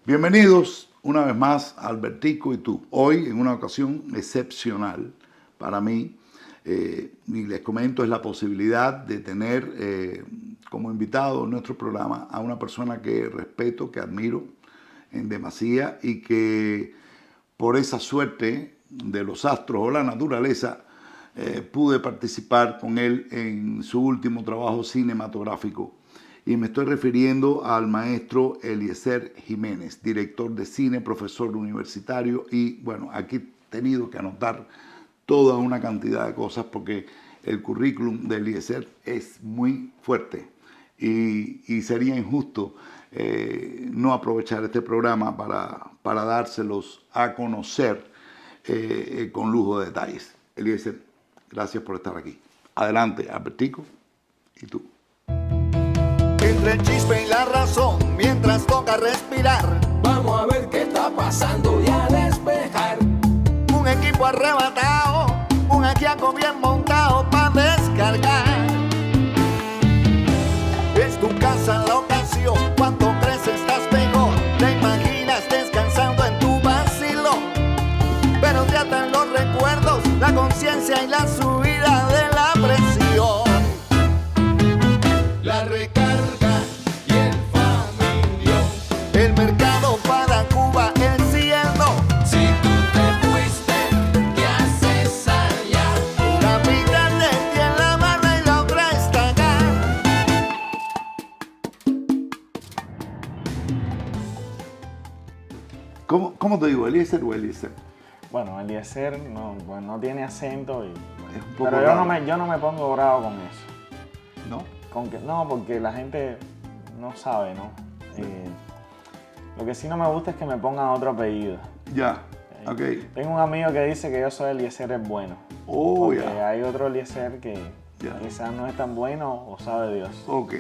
Bienvenidos una vez más a Albertico y tú. Hoy en una ocasión excepcional para mí, y les comento, es la posibilidad de tener como invitado en nuestro programa a una persona que respeto, que admiro en demasía y que por esa suerte de los astros o la naturaleza pude participar con él en su último trabajo cinematográfico. Y me estoy refiriendo al maestro Eliezer Jiménez, director de cine, profesor universitario y bueno, aquí he tenido que anotar toda una cantidad de cosas porque el currículum de Eliezer es muy fuerte y sería injusto no aprovechar este programa para dárselos a conocer con lujo de detalles. Eliezer, gracias por estar aquí. Adelante, Albertico, y tú. Entre el chisme y la razón, mientras toca respirar, vamos a ver qué está pasando y a despejar. Un equipo arrebatado, un ajiaco bien montado para descargar. Es tu casa la ocasión, cuanto crees estás mejor. Te imaginas descansando en tu vacilo, pero te atan los recuerdos, la conciencia y la subida de la presión. La recarga y el familión. El mercado para Cuba, el cielo. Si tú te fuiste, ¿qué haces allá? La vida de quien la amarra y la otra estaca. ¿Cómo te digo, Eliezer o Eliezer? Bueno, Eliezer no tiene acento, Es un poco pero raro. yo no me pongo bravo con eso. ¿No? No, porque la gente no sabe, ¿no? Lo que sí no me gusta es que me pongan otro apellido. Ya, ok. Tengo un amigo que dice que yo soy Eliezer es bueno. Oh, Porque ya. hay otro Eliezer que Ya. quizás no es tan bueno o sabe Dios. Ok.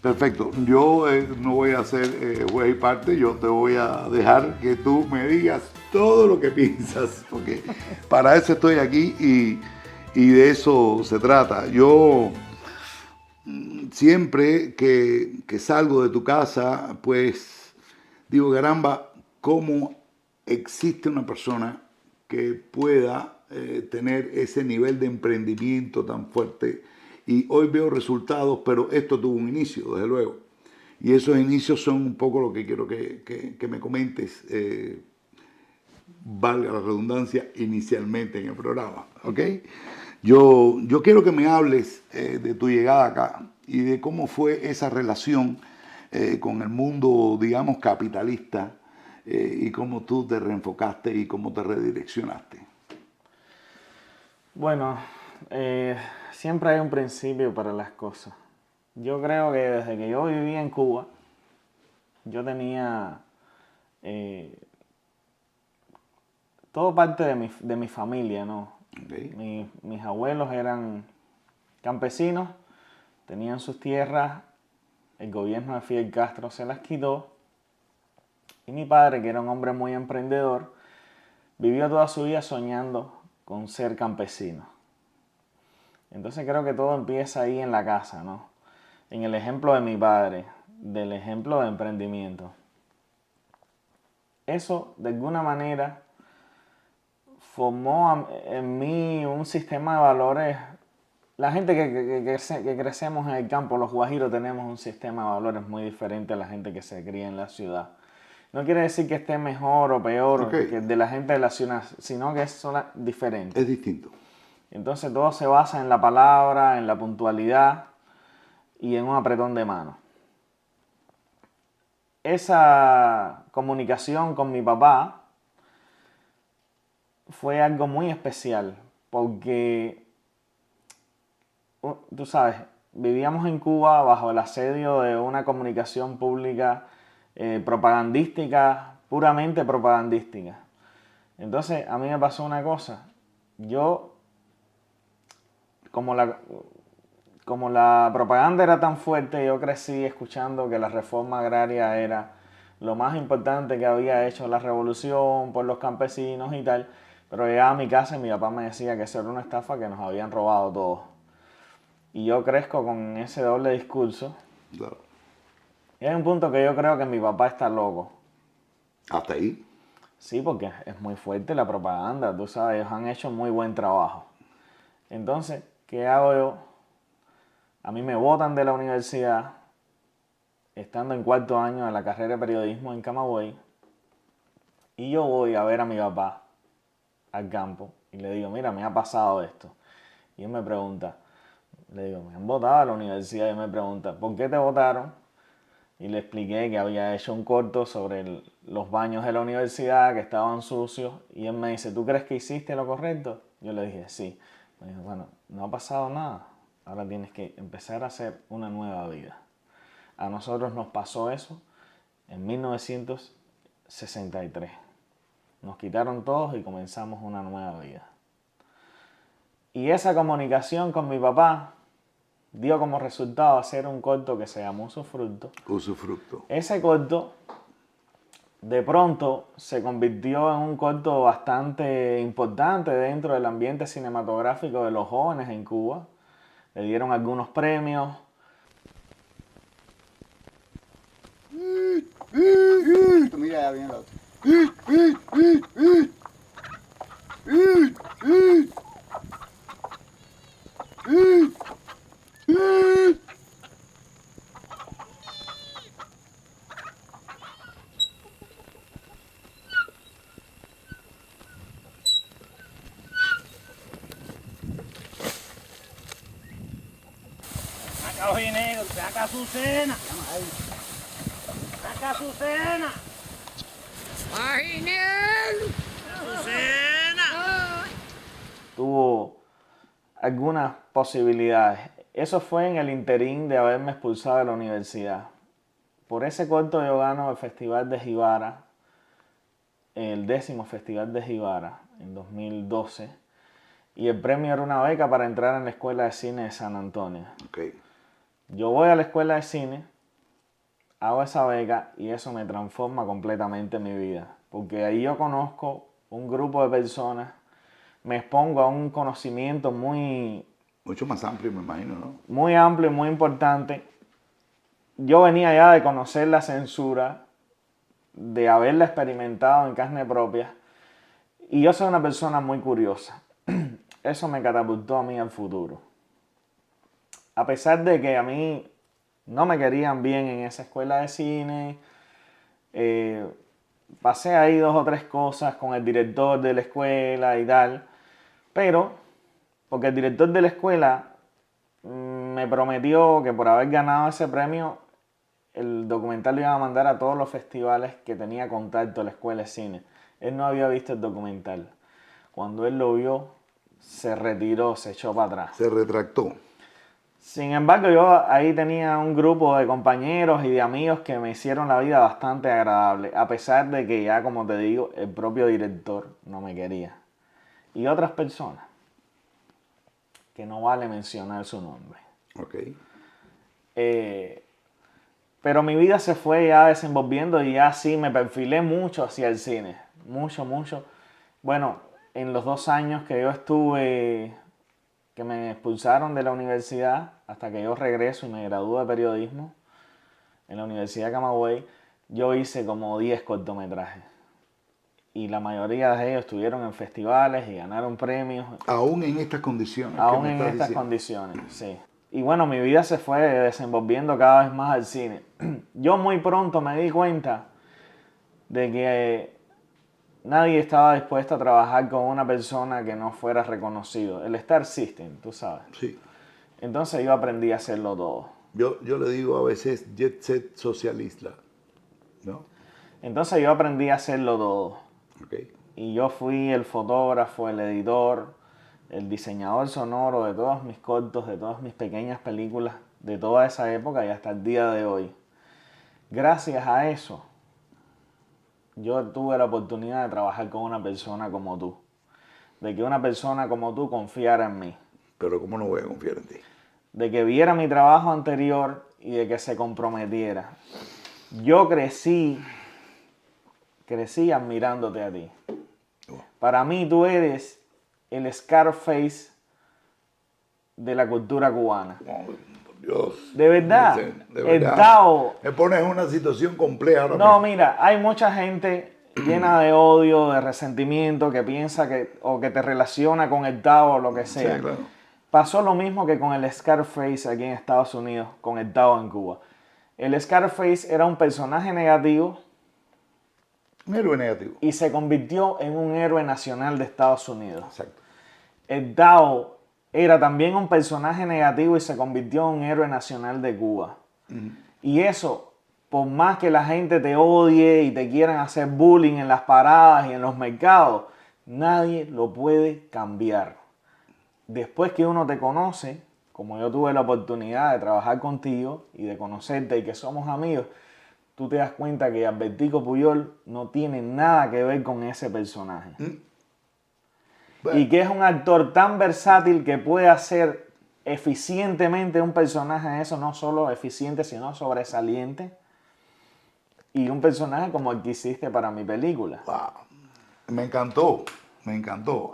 Perfecto. Yo no voy a hacer juez y parte, yo te voy a dejar que tú me digas todo lo que piensas, porque para eso estoy aquí y de eso se trata. Yo siempre que salgo de tu casa, pues digo, caramba, ¿cómo existe una persona que pueda tener ese nivel de emprendimiento tan fuerte? Y hoy veo resultados, pero esto tuvo un inicio, desde luego. Y esos inicios son un poco lo que quiero que me comentes, valga la redundancia, inicialmente en el programa. ¿Ok? Yo quiero que me hables de tu llegada acá y de cómo fue esa relación con el mundo, digamos, capitalista y cómo tú te reenfocaste y cómo te redireccionaste. Bueno, siempre hay un principio para las cosas. Yo creo que desde que yo vivía en Cuba, yo tenía todo parte de mi familia, ¿no? Okay. Mis abuelos eran campesinos, tenían sus tierras, el gobierno de Fidel Castro se las quitó y mi padre, que era un hombre muy emprendedor, vivió toda su vida soñando con ser campesino. Entonces creo que todo empieza ahí en la casa, ¿no? En el ejemplo de mi padre, del ejemplo de emprendimiento. Eso, de alguna manera, formó en mí un sistema de valores. La gente que crecemos en el campo, los guajiros, tenemos un sistema de valores muy diferente a la gente que se cría en la ciudad. No quiere decir que esté mejor o peor Okay. que de la gente de la ciudad, sino que son diferentes. Es distinto. Entonces todo se basa en la palabra, en la puntualidad y en un apretón de mano. Esa comunicación con mi papá fue algo muy especial porque, tú sabes, vivíamos en Cuba bajo el asedio de una comunicación pública propagandística, puramente propagandística. Entonces a mí me pasó una cosa. Yo, como la propaganda era tan fuerte, yo crecí escuchando que la reforma agraria era lo más importante que había hecho la revolución por los campesinos y tal. Pero llegaba a mi casa y mi papá me decía que eso era una estafa, que nos habían robado todo. Y yo crezco con ese doble discurso. Claro. Y hay un punto que yo creo que mi papá está loco. Hasta ahí. Sí, porque es muy fuerte la propaganda, tú sabes, ellos han hecho muy buen trabajo. Entonces, ¿qué hago yo? A mí me botan de la universidad, estando en cuarto año de la carrera de periodismo en Camagüey, y yo voy a ver a mi papá al campo y le digo, mira, me ha pasado esto. Y él me pregunta, le digo, me han botado a la universidad, y él me pregunta, ¿por qué te votaron? Y le expliqué que había hecho un corto sobre los baños de la universidad, que estaban sucios, y él me dice, ¿tú crees que hiciste lo correcto? Yo le dije, sí. Me dijo, bueno, no ha pasado nada, ahora tienes que empezar a hacer una nueva vida. A nosotros nos pasó eso en 1963. Nos quitaron todos y comenzamos una nueva vida. Y esa comunicación con mi papá dio como resultado hacer un corto que se llamó Usufructo. Usufructo. Ese corto de pronto se convirtió en un corto bastante importante dentro del ambiente cinematográfico de los jóvenes en Cuba. Le dieron algunos premios. Mira, ya viene la otra. Saca ojinegro, saca su cena. Saca su cena. Su cena. Tuvo algunas posibilidades. Eso fue en el interín de haberme expulsado de la universidad. Por ese corto yo gano el Festival de Jibara, el 10º Festival de Jibara en 2012. Y el premio era una beca para entrar en la Escuela de Cine de San Antonio. Okay. Yo voy a la Escuela de Cine, hago esa beca y eso me transforma completamente mi vida. Porque ahí yo conozco un grupo de personas, me expongo a un conocimiento muy Mucho más amplio, me imagino, ¿no? muy amplio y muy importante. Yo venía ya de conocer la censura, de haberla experimentado en carne propia, y yo soy una persona muy curiosa. Eso me catapultó a mí al futuro. A pesar de que a mí no me querían bien en esa escuela de cine, pasé ahí 2 o 3 cosas con el director de la escuela y tal, pero porque el director de la escuela me prometió que por haber ganado ese premio, el documental lo iba a mandar a todos los festivales que tenía contacto la escuela de cine. Él no había visto el documental. Cuando él lo vio, se retiró, se echó para atrás. Se retractó. Sin embargo, yo ahí tenía un grupo de compañeros y de amigos que me hicieron la vida bastante agradable, a pesar de que ya, como te digo, el propio director no me quería. Y otras personas, que no vale mencionar su nombre. Ok. Pero mi vida se fue ya desenvolviendo y ya sí me perfilé mucho hacia el cine. Mucho, mucho. Bueno, en los 2 años que yo estuve, que me expulsaron de la universidad, hasta que yo regreso y me gradúo de periodismo en la Universidad de Camagüey, yo hice como 10 cortometrajes. Y la mayoría de ellos estuvieron en festivales y ganaron premios. Aún en estas condiciones. Aún que me en estás estas diciendo. condiciones, sí. Y bueno, mi vida se fue desenvolviendo cada vez más al cine. Yo muy pronto me di cuenta de que nadie estaba dispuesto a trabajar con una persona que no fuera reconocido. El Star System, tú sabes. Sí. Entonces yo aprendí a hacerlo todo. Yo le digo a veces jet set socialista, ¿no? Entonces yo aprendí a hacerlo todo. Ok. Y yo fui el fotógrafo, el editor, el diseñador sonoro de todos mis cortos, de todas mis pequeñas películas, de toda esa época y hasta el día de hoy. Gracias a eso, yo tuve la oportunidad de trabajar con una persona como tú. De que una persona como tú confiara en mí. Pero ¿cómo no voy a confiar en ti? De que viera mi trabajo anterior y de que se comprometiera. Yo crecí admirándote a ti. Para mí tú eres el Scarface de la cultura cubana. Oh, por Dios. De verdad. De El verdad. Tao. Me pones en una situación compleja ahora No, mismo. mira, hay mucha gente llena de odio, de resentimiento, que piensa que, o que te relaciona con el Tao o lo que sea. Sí, claro. Pasó lo mismo que con el Scarface aquí en Estados Unidos, con el Tao en Cuba. El Scarface era un personaje negativo Un héroe negativo. y se convirtió en un héroe nacional de Estados Unidos. Exacto. El Tao era también un personaje negativo y se convirtió en un héroe nacional de Cuba. Y eso, por más que la gente te odie y te quieran hacer bullying en las paradas y en los mercados, nadie lo puede cambiar. Después que uno te conoce, como yo tuve la oportunidad de trabajar contigo y de conocerte y que somos amigos, tú te das cuenta que Albertico Puyol no tiene nada que ver con ese personaje. Bueno. Y que es un actor tan versátil que puede hacer eficientemente un personaje de eso, no solo eficiente, sino sobresaliente. Y un personaje como el que hiciste para mi película. Wow. Me encantó.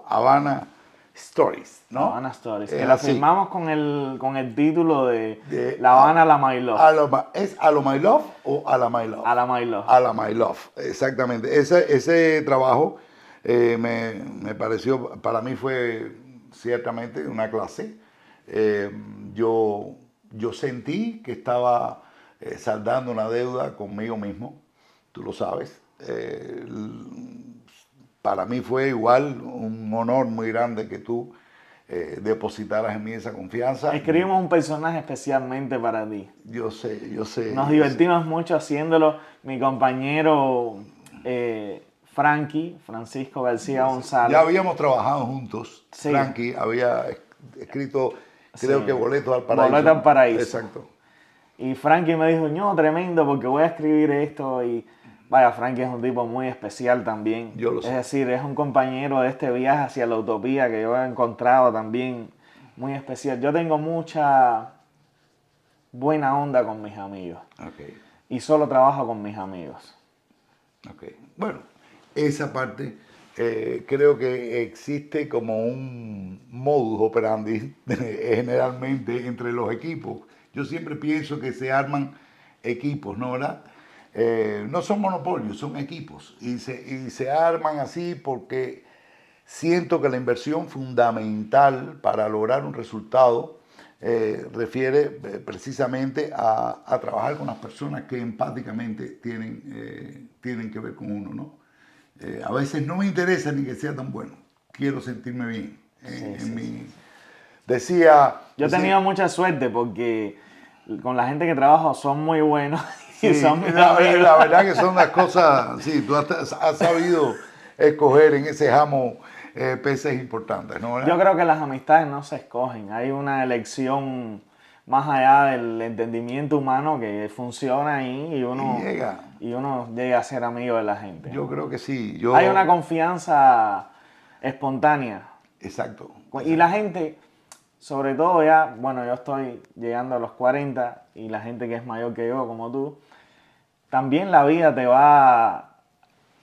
Havana Stories, ¿no? Havana Stories. Es Que la así. firmamos con el título de De- La Habana, La My Love. ¿Es A lo My Love o A la My Love? A la My Love. A la My Love, exactamente. Ese trabajo me pareció, para mí fue ciertamente una clase. Yo sentí que estaba saldando una deuda conmigo mismo, tú lo sabes. Para mí fue igual un honor muy grande que tú depositaras en mí esa confianza. Escribimos un personaje especialmente para ti. Yo sé. Nos divertimos mucho haciéndolo. Mi compañero Francisco García González. Ya habíamos trabajado juntos. Sí. Frankie había escrito, creo Sí. que Boleto al Paraíso. Boleto al Paraíso. Exacto. Y Frankie me dijo, no, tremendo, porque voy a escribir esto. Y vaya, Frankie es un tipo muy especial también. Yo lo sé. Es decir, es un compañero de este viaje hacia la utopía que yo he encontrado también muy especial. Yo tengo mucha buena onda con mis amigos. Ok. Y solo trabajo con mis amigos. Ok. Bueno, esa parte creo que existe como un modus operandi generalmente entre los equipos. Yo siempre pienso que se arman equipos, ¿no, verdad? No son monopolios, son equipos. Y se arman así porque siento que la inversión fundamental para lograr un resultado refiere precisamente a trabajar con las personas que empáticamente tienen que ver con uno, ¿no? A veces no me interesa ni que sea tan bueno. Quiero sentirme bien. Decía... Yo he tenido mucha suerte porque con la gente que trabajo son muy buenos y Sí, son mis la amigos. verdad que son las cosas, sí, tú has sabido escoger en ese jamo peces importantes, ¿no? ¿Verdad? Yo creo que las amistades no se escogen, hay una elección más allá del entendimiento humano que funciona ahí y uno llega a ser amigo de la gente. Yo creo que sí. Hay una confianza espontánea. Exacto. Y la gente, sobre todo ya, bueno, yo estoy llegando a los 40 y la gente que es mayor que yo, como tú, también la vida te va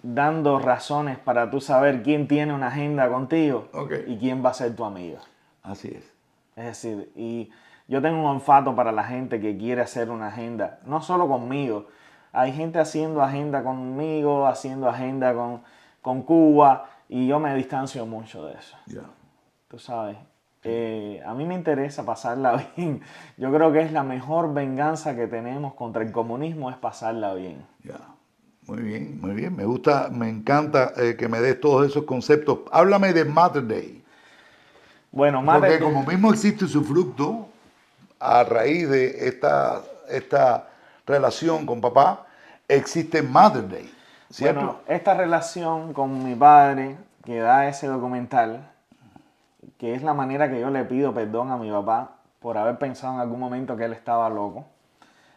dando razones para tú saber quién tiene una agenda contigo Ok. y quién va a ser tu amigo. Así es. Es decir, y yo tengo un olfato para la gente que quiere hacer una agenda, no solo conmigo. Hay gente haciendo agenda conmigo, haciendo agenda con Cuba, y yo me distancio mucho de eso. Ya. Tú sabes, a mí me interesa pasarla bien. Yo creo que es la mejor venganza que tenemos contra el comunismo, es pasarla bien. Ya. Muy bien, muy bien. Me gusta, me encanta que me des todos esos conceptos. Háblame de Mother Day. Bueno, Porque Mate, como mismo existe su fruto, a raíz de esta relación con papá, existe Mother Day, ¿cierto? bueno, esta relación con mi padre, que da ese documental, que es la manera que yo le pido perdón a mi papá por haber pensado en algún momento que él estaba loco.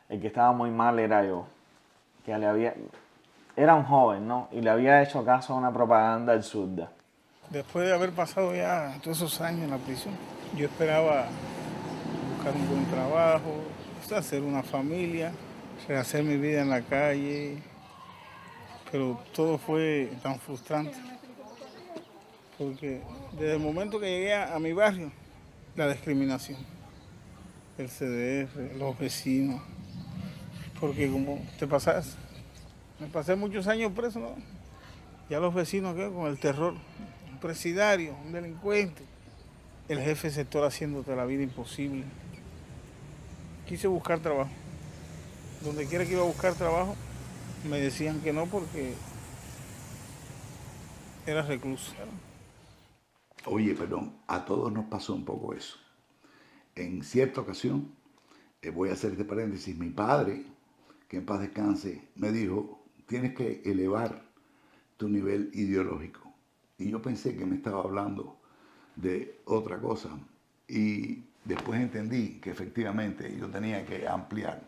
El que estaba muy mal era yo. Que era un joven, ¿no? Y le había hecho caso a una propaganda absurda. Después de haber pasado ya todos esos años en la prisión, yo esperaba buscar un buen trabajo, hacer una familia, rehacer mi vida en la calle, pero todo fue tan frustrante. Porque desde el momento que llegué a mi barrio, la discriminación, el CDF, los vecinos, porque como me pasé muchos años preso, ¿no? Ya los vecinos quedan con el terror. Un presidiario, un delincuente. El jefe de sector haciéndote la vida imposible. Quise buscar trabajo. Donde quiera que iba a buscar trabajo, me decían que no porque era recluso. Oye, perdón, a todos nos pasó un poco eso. En cierta ocasión, voy a hacer este paréntesis, mi padre, que en paz descanse, me dijo, tienes que elevar tu nivel ideológico. Y yo pensé que me estaba hablando de otra cosa. Y después entendí que efectivamente yo tenía que ampliar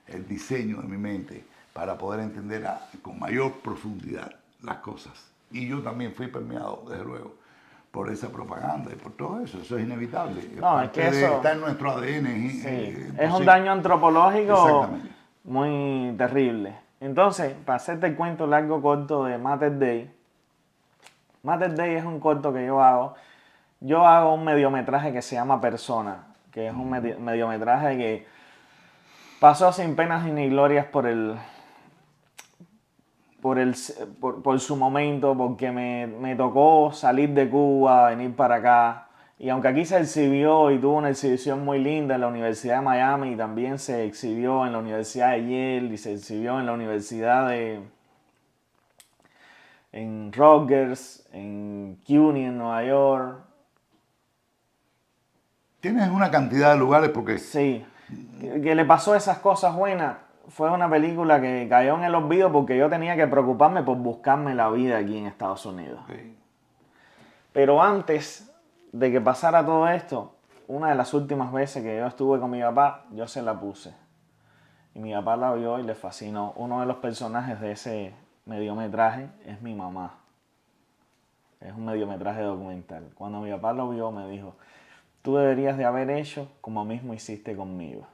el diseño de mi mente para poder entender con mayor profundidad las cosas. Y yo también fui permeado, desde luego, por esa propaganda y por todo eso. Eso es inevitable. No, es que eso está en nuestro ADN. es un daño antropológico Exactamente. muy terrible. Entonces, para hacerte el cuento largo corto de Mater Day, Mater Day es un corto que yo hago. Yo hago un mediometraje que se llama Persona, que es un mediometraje que pasó sin penas ni glorias por su momento, porque me tocó salir de Cuba, venir para acá. Y aunque aquí se exhibió y tuvo una exhibición muy linda en la Universidad de Miami, y también se exhibió en la Universidad de Yale y se exhibió en la Universidad en Rutgers, en CUNY en Nueva York. Tienes una cantidad de lugares porque Sí, que le pasó esas cosas buenas. Fue una película que cayó en el olvido porque yo tenía que preocuparme por buscarme la vida aquí en Estados Unidos. sí. Pero antes de que pasara todo esto, una de las últimas veces que yo estuve con mi papá, yo se la puse. Y mi papá la vio y le fascinó. Uno de los personajes de ese mediometraje es mi mamá. Es un mediometraje documental. Cuando mi papá lo vio me dijo, tú deberías de haber hecho como mismo hiciste conmigo.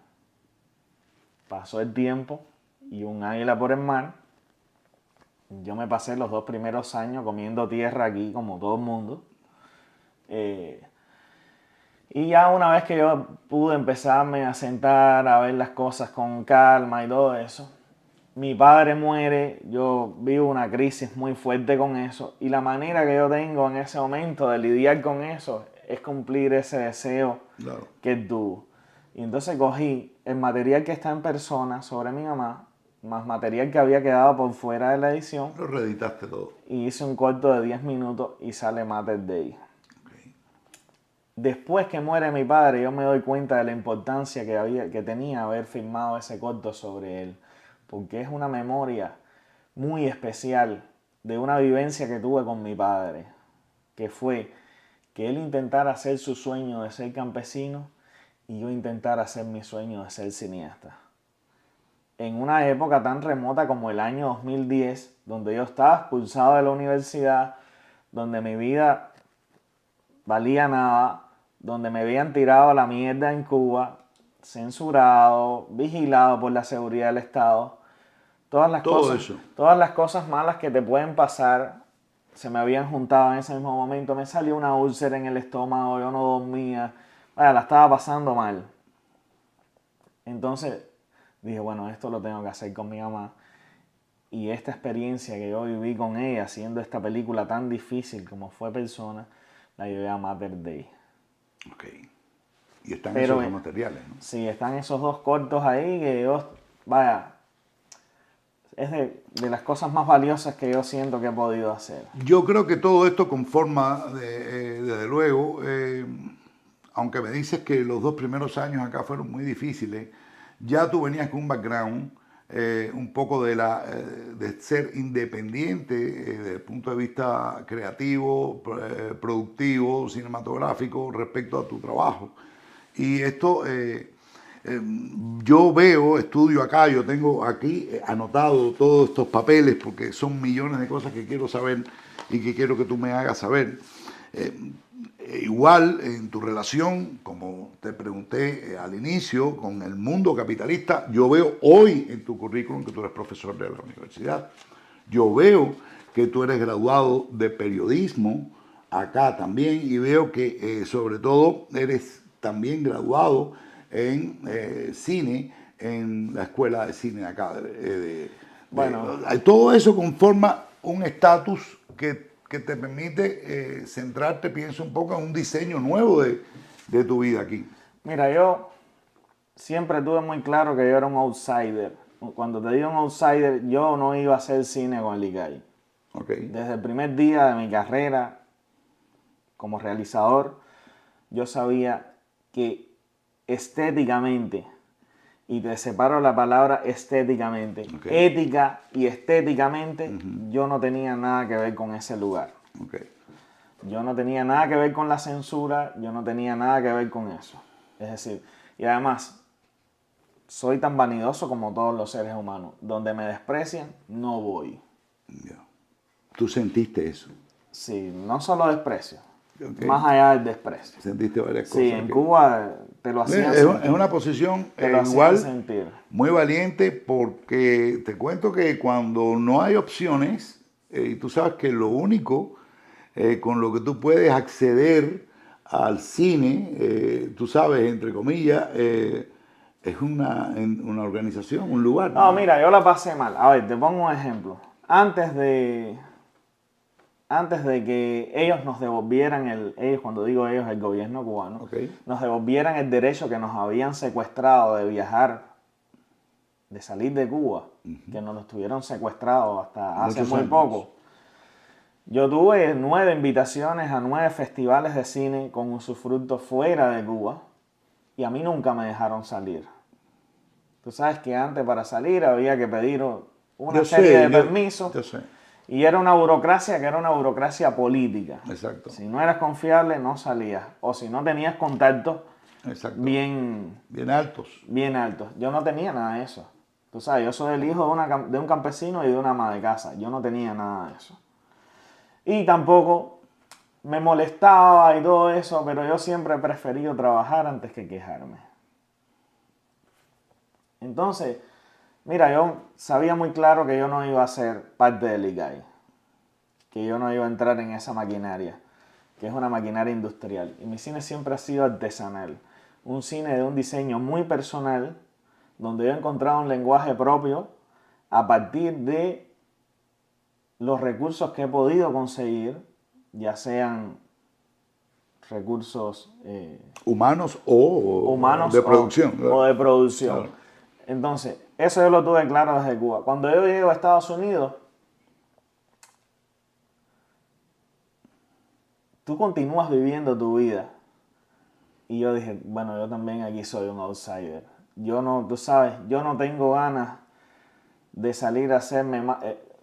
Pasó el tiempo y un águila por el mar. Yo me pasé los 2 primeros años comiendo tierra aquí como todo el mundo. Y ya una vez que yo pude empezarme a sentar, a ver las cosas con calma y todo eso, mi padre muere, yo vivo una crisis muy fuerte con eso. Y la manera que yo tengo en ese momento de lidiar con eso es cumplir ese deseo Claro. que él tuvo. Y entonces cogí el material que está en Persona sobre mi mamá, más material que había quedado por fuera de la edición, Lo reeditaste todo. y hice un corto de 10 minutos y sale Mater Day. Okay. Después que muere mi padre, yo me doy cuenta de la importancia que tenía haber filmado ese corto sobre él, porque es una memoria muy especial de una vivencia que tuve con mi padre, que fue que él intentara hacer su sueño de ser campesino y yo intentara hacer mi sueño de ser cineasta. En una época tan remota como el año 2010, donde yo estaba expulsado de la universidad, donde mi vida valía nada, donde me habían tirado a la mierda en Cuba, censurado, vigilado por la seguridad del Estado, todas las cosas malas que te pueden pasar se me habían juntado en ese mismo momento. Me salió una úlcera en el estómago, yo no dormía, la estaba pasando mal. Entonces dije, bueno, esto lo tengo que hacer con mi mamá. Y esta experiencia que yo viví con ella haciendo esta película tan difícil como fue Persona, la llevé a Mater Day. Ok. Y están Pero, esos dos materiales, ¿no? Sí, están esos 2 cortos ahí que yo, es de las cosas más valiosas que yo siento que he podido hacer. Yo creo que todo esto conforma, desde luego, aunque me dices que los 2 primeros años acá fueron muy difíciles, ya tú venías con un background un poco de ser independiente desde el punto de vista creativo, productivo, cinematográfico respecto a tu trabajo. Y esto, yo estudio acá, yo tengo aquí anotado todos estos papeles porque son millones de cosas que quiero saber y que quiero que tú me hagas saber. Igual en tu relación, como te pregunté al inicio, con el mundo capitalista, yo veo hoy en tu currículum que tú eres profesor de la universidad. Yo veo que tú eres graduado de periodismo acá también y veo que sobre todo eres también graduado en cine en la Escuela de Cine acá. Todo eso conforma un estatus que te permite centrarte, pienso un poco en un diseño nuevo de tu vida aquí. Mira, yo siempre tuve muy claro que yo era un outsider. Cuando te digo un outsider, yo no iba a hacer cine con el Licay. Okay. Desde el primer día de mi carrera como realizador, yo sabía que estéticamente, y te separo la palabra estéticamente, Okay. ética y estéticamente, yo no tenía nada que ver con ese lugar. Okay. Yo no tenía nada que ver con la censura, yo no tenía nada que ver con eso. Es decir, y además, soy tan vanidoso como todos los seres humanos. Donde me desprecian, no voy. Ya. ¿Tú sentiste eso? Sí, no solo desprecio, Ok. más allá del desprecio. ¿Sentiste varias cosas? Sí, en que- Cuba te lo hacían Es sentir. una posición Te lo hacían igual sentir. muy valiente porque te cuento que cuando no hay opciones, y tú sabes que lo único con lo que tú puedes acceder al cine, tú sabes, entre comillas, es una organización, un lugar. No, mira, yo la pasé mal. A ver, te pongo un ejemplo. Antes de que ellos nos devolvieran ellos, cuando digo ellos, el gobierno cubano, Ok. nos devolvieran el derecho que nos habían secuestrado de viajar, de salir de Cuba, que nos los tuvieron secuestrados hasta hace Muchos muy años. poco. Yo tuve 9 invitaciones a 9 festivales de cine con usufructo fuera de Cuba y a mí nunca me dejaron salir. Tú sabes que antes para salir había que pedir una Yo serie sé, de yo- permisos. Yo sé, Y era una burocracia que era una burocracia política. exacto. Si no eras confiable, no salías. O si no tenías contactos Exacto. bien, Bien altos. bien altos. Yo no tenía nada de eso. Tú sabes, yo soy el hijo de un campesino y de una ama de casa. Yo no tenía nada de eso. Y tampoco me molestaba y todo eso, pero yo siempre he preferido trabajar antes que quejarme. Entonces, mira, yo sabía muy claro que yo no iba a ser parte del ICAI, que yo no iba a entrar en esa maquinaria, que es una maquinaria industrial. Y mi cine siempre ha sido artesanal, un cine de un diseño muy personal, donde yo he encontrado un lenguaje propio a partir de los recursos que he podido conseguir, ya sean recursos Humanos o humanos de producción. o de producción. Claro. Entonces, eso yo lo tuve claro desde Cuba. Cuando yo llego a Estados Unidos, tú continúas viviendo tu vida. Y yo dije, bueno, yo también aquí soy un outsider. Yo no, tú sabes, yo no tengo ganas de salir a hacerme más.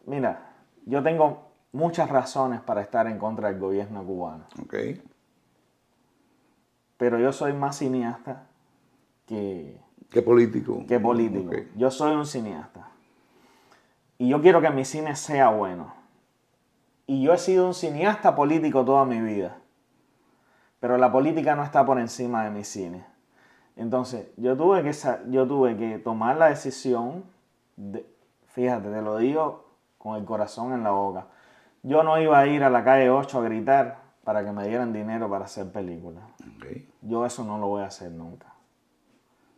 Mira, yo tengo muchas razones para estar en contra del gobierno cubano. Ok. Pero yo soy más cineasta que político? político. Ok. Yo soy un cineasta. Y yo quiero que mi cine sea bueno. Y yo he sido un cineasta político toda mi vida. Pero la política no está por encima de mi cine. Entonces, yo tuve que tomar la decisión, fíjate, te lo digo con el corazón en la boca. Yo no iba a ir a la calle 8 a gritar para que me dieran dinero para hacer películas. Ok. Yo eso no lo voy a hacer nunca.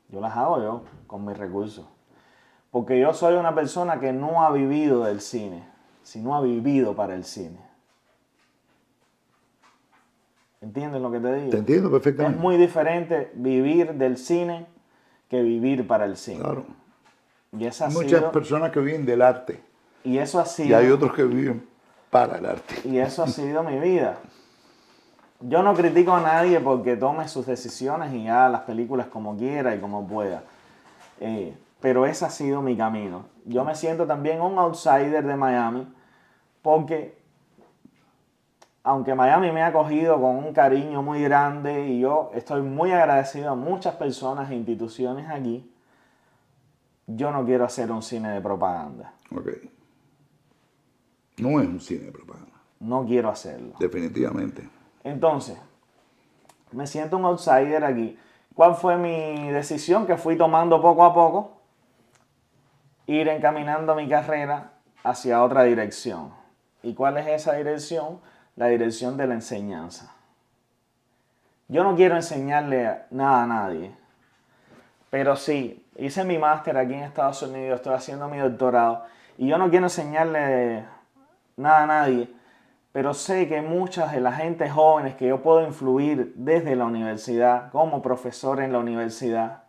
Yo las hago yo con mis recursos. Porque yo soy una persona que no ha vivido del cine, sino ha vivido para el cine. ¿Entiendes lo que te digo? Te entiendo Es perfectamente. muy diferente vivir del cine que vivir para el cine. Claro. Y eso ha Hay muchas sido, personas que viven del arte y eso ha y sido, hay otros que viven para el arte. y eso ha sido mi vida. Yo no critico a nadie porque tome sus decisiones y haga las películas como quiera y como pueda. Pero ese ha sido mi camino. Yo me siento también un outsider de Miami porque, aunque Miami me ha acogido con un cariño muy grande y yo estoy muy agradecido a muchas personas e instituciones aquí, yo no quiero hacer un cine de propaganda. Ok. No es un cine de propaganda, No quiero hacerlo. definitivamente. Entonces, me siento un outsider aquí. ¿Cuál fue mi decisión que fui tomando poco a poco? Ir encaminando mi carrera hacia otra dirección. ¿Y cuál es esa dirección? La dirección de la enseñanza. Yo no quiero enseñarle nada a nadie, pero sí, hice mi máster aquí en Estados Unidos, estoy haciendo mi doctorado, y yo no quiero enseñarle nada a nadie, pero sé que muchas de la gente jóvenes que yo puedo influir desde la universidad, como profesor en la universidad,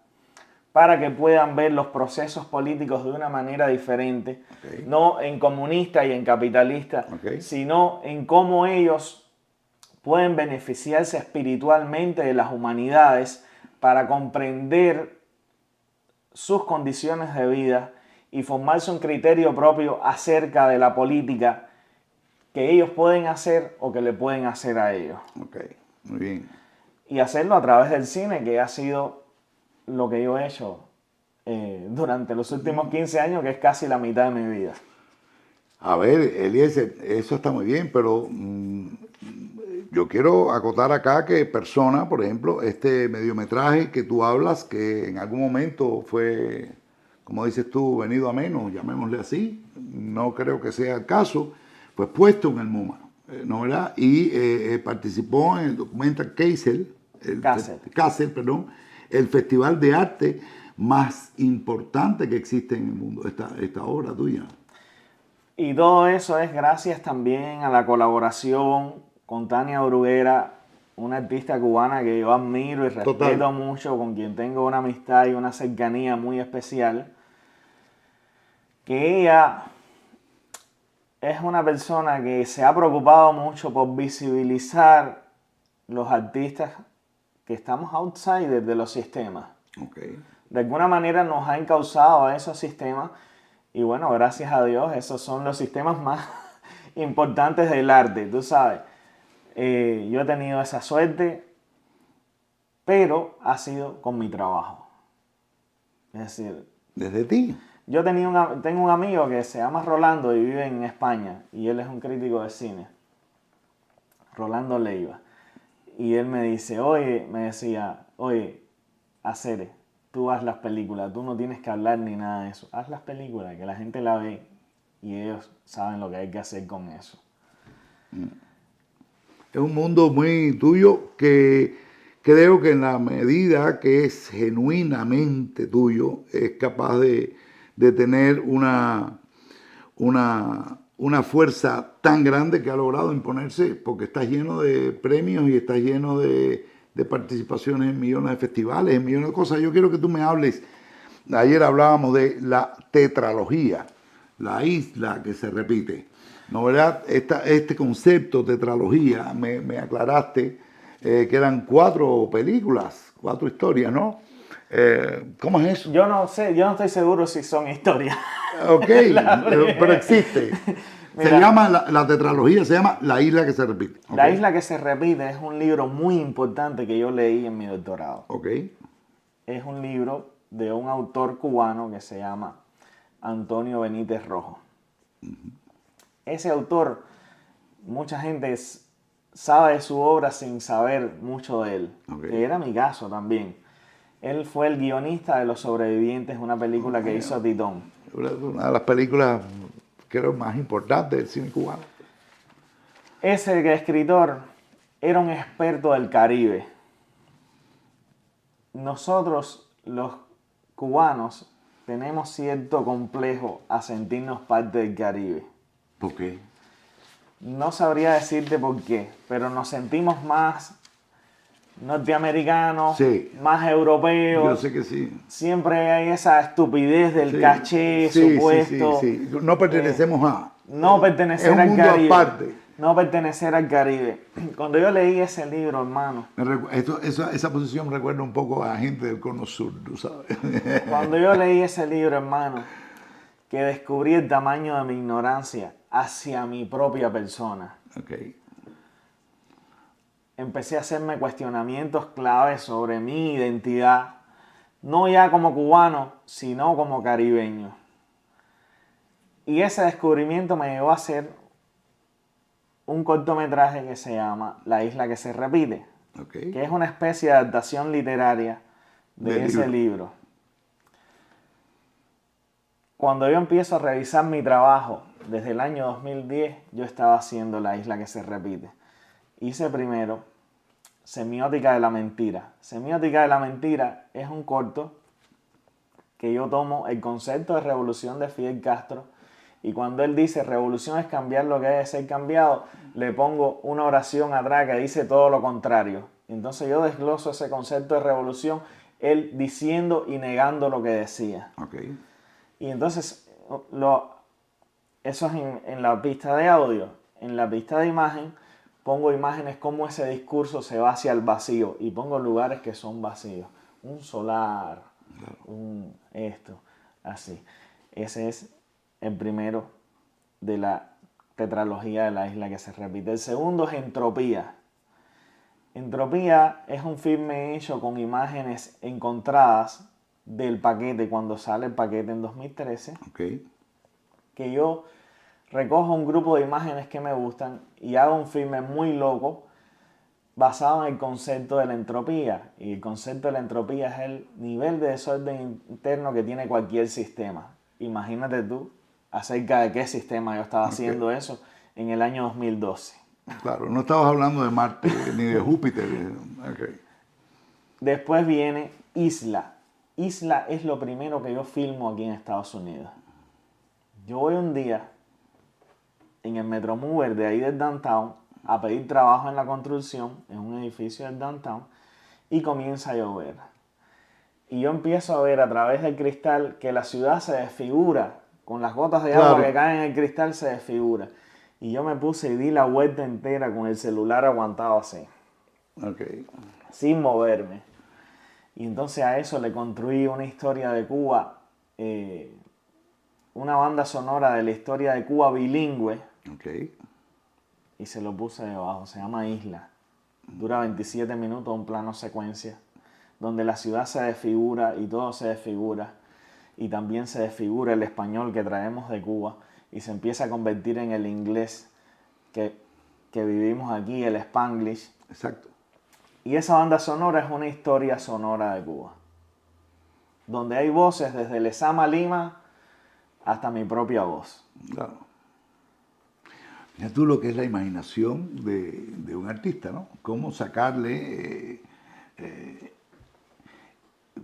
para que puedan ver los procesos políticos de una manera diferente, Ok. no en comunista y en capitalista, Ok. sino en cómo ellos pueden beneficiarse espiritualmente de las humanidades para comprender sus condiciones de vida y formarse un criterio propio acerca de la política que ellos pueden hacer o que le pueden hacer a ellos. Ok, muy bien. Y hacerlo a través del cine, que ha sido lo que yo he hecho durante los últimos 15 años, que es casi la mitad de mi vida. A ver, Eliezer, eso está muy bien, pero yo quiero acotar acá que Persona, por ejemplo, este mediometraje que tú hablas, que en algún momento fue, como dices tú, venido a menos, llamémosle así, no creo que sea el caso, fue puesto en el MoMA, ¿no verdad? Y participó en el documental Kassel, perdón, el festival de arte más importante que existe en el mundo, esta obra tuya. Y todo eso es gracias también a la colaboración con Tania Bruguera, una artista cubana que yo admiro y respeto Total. mucho, con quien tengo una amistad y una cercanía muy especial, que ella es una persona que se ha preocupado mucho por visibilizar los artistas que estamos outsiders de los sistemas. Ok. De alguna manera nos ha encauzado a esos sistemas y bueno, gracias a Dios, esos son los sistemas más importantes del arte, tú sabes. Yo he tenido esa suerte, pero ha sido con mi trabajo. Es decir, Desde ti. yo tengo un amigo que se llama Rolando y vive en España y él es un crítico de cine, Rolando Leiva. Y él me decía, oye, Acere, tú haz las películas, tú no tienes que hablar ni nada de eso. Haz las películas, que la gente la ve y ellos saben lo que hay que hacer con eso. Es un mundo muy tuyo que creo que en la medida que es genuinamente tuyo, es capaz de tener una fuerza tan grande que ha logrado imponerse, porque estás lleno de premios y estás lleno de participaciones en millones de festivales, en millones de cosas. Yo quiero que tú me hables, ayer hablábamos de la tetralogía, la isla que se repite, ¿no verdad? Este concepto tetralogía, me aclaraste que eran 4 películas, 4 historias, ¿no? ¿Cómo es eso? Yo no sé, yo no estoy seguro si son historias. Ok, pero existe. Se Mira. llama, la tetralogía se llama La isla que se repite. La Ok. isla que se repite es un libro muy importante que yo leí en mi doctorado. Ok, Es un libro de un autor cubano que se llama Antonio Benítez Rojo. Ese autor, mucha gente sabe de su obra sin saber mucho de él, Ok. que era mi caso también. Él fue el guionista de Los Sobrevivientes, una película que hizo Titón. una de las películas, creo, más importantes del cine cubano. Ese escritor era un experto del Caribe. Nosotros, los cubanos, tenemos cierto complejo a sentirnos parte del Caribe. ¿Por qué? No sabría decirte por qué, pero nos sentimos más norteamericanos, Sí. más europeos. Yo sé que sí. Siempre hay esa estupidez del Sí. caché Sí, supuesto. sí. No pertenecemos a. No pertenecer Es un al mundo Caribe. aparte. No pertenecer al Caribe. Cuando yo leí ese libro, hermano, Esa posición me recuerda un poco a gente del Cono Sur, tú sabes. cuando yo leí ese libro, hermano, que descubrí el tamaño de mi ignorancia hacia mi propia persona. Ok. Empecé a hacerme cuestionamientos claves sobre mi identidad, no ya como cubano, sino como caribeño. Y ese descubrimiento me llevó a hacer un cortometraje que se llama La isla que se repite, Ok. que es una especie de adaptación literaria de Del ese libro. Cuando yo empiezo a revisar mi trabajo desde el año 2010, yo estaba haciendo La isla que se repite. Hice primero Semiótica de la mentira. Semiótica de la mentira es un corto que yo tomo el concepto de revolución de Fidel Castro Y cuando él dice revolución es cambiar lo que debe ser cambiado, le pongo una oración atrás que dice todo lo contrario. Entonces yo desgloso ese concepto de revolución, él diciendo y negando lo que decía. Ok. Y entonces, eso es en la pista de audio. En la pista de imagen, pongo imágenes como ese discurso se va hacia el vacío. Y pongo lugares que son vacíos. Un solar, esto, así. Ese es el primero de la tetralogía de la isla que se repite. El segundo es Entropía. Entropía es un filme hecho con imágenes encontradas del paquete, cuando sale el paquete en 2013, Ok. que yo recojo un grupo de imágenes que me gustan y hago un filme muy loco basado en el concepto de la entropía. Y el concepto de la entropía es el nivel de desorden interno que tiene cualquier sistema. Imagínate tú acerca de qué sistema yo estaba haciendo eso en el año 2012. Claro, no estabas hablando de Marte ni de Júpiter. Ok. Después viene Isla. Isla es lo primero que yo filmo aquí en Estados Unidos. Yo voy un día en el Metromover de ahí del downtown a pedir trabajo en la construcción, en un edificio del downtown, y comienza a llover. Y yo empiezo a ver a través del cristal que la ciudad se desfigura, con las gotas de agua que caen en el cristal se desfigura. Y yo me puse y di la vuelta entera con el celular aguantado así, Ok. sin moverme. Y entonces a eso le construí una historia de Cuba, una banda sonora de la historia de Cuba bilingüe, Ok. y se lo puse debajo. Se llama Isla. Dura 27 minutos, un plano secuencia, donde la ciudad se desfigura y todo se desfigura. Y también se desfigura el español que traemos de Cuba y se empieza a convertir en el inglés que vivimos aquí, el Spanglish. Exacto. Y esa banda sonora es una historia sonora de Cuba, donde hay voces desde Lezama Lima hasta mi propia voz. Claro. Mira tú lo que es la imaginación de un artista, ¿no? Cómo sacarle,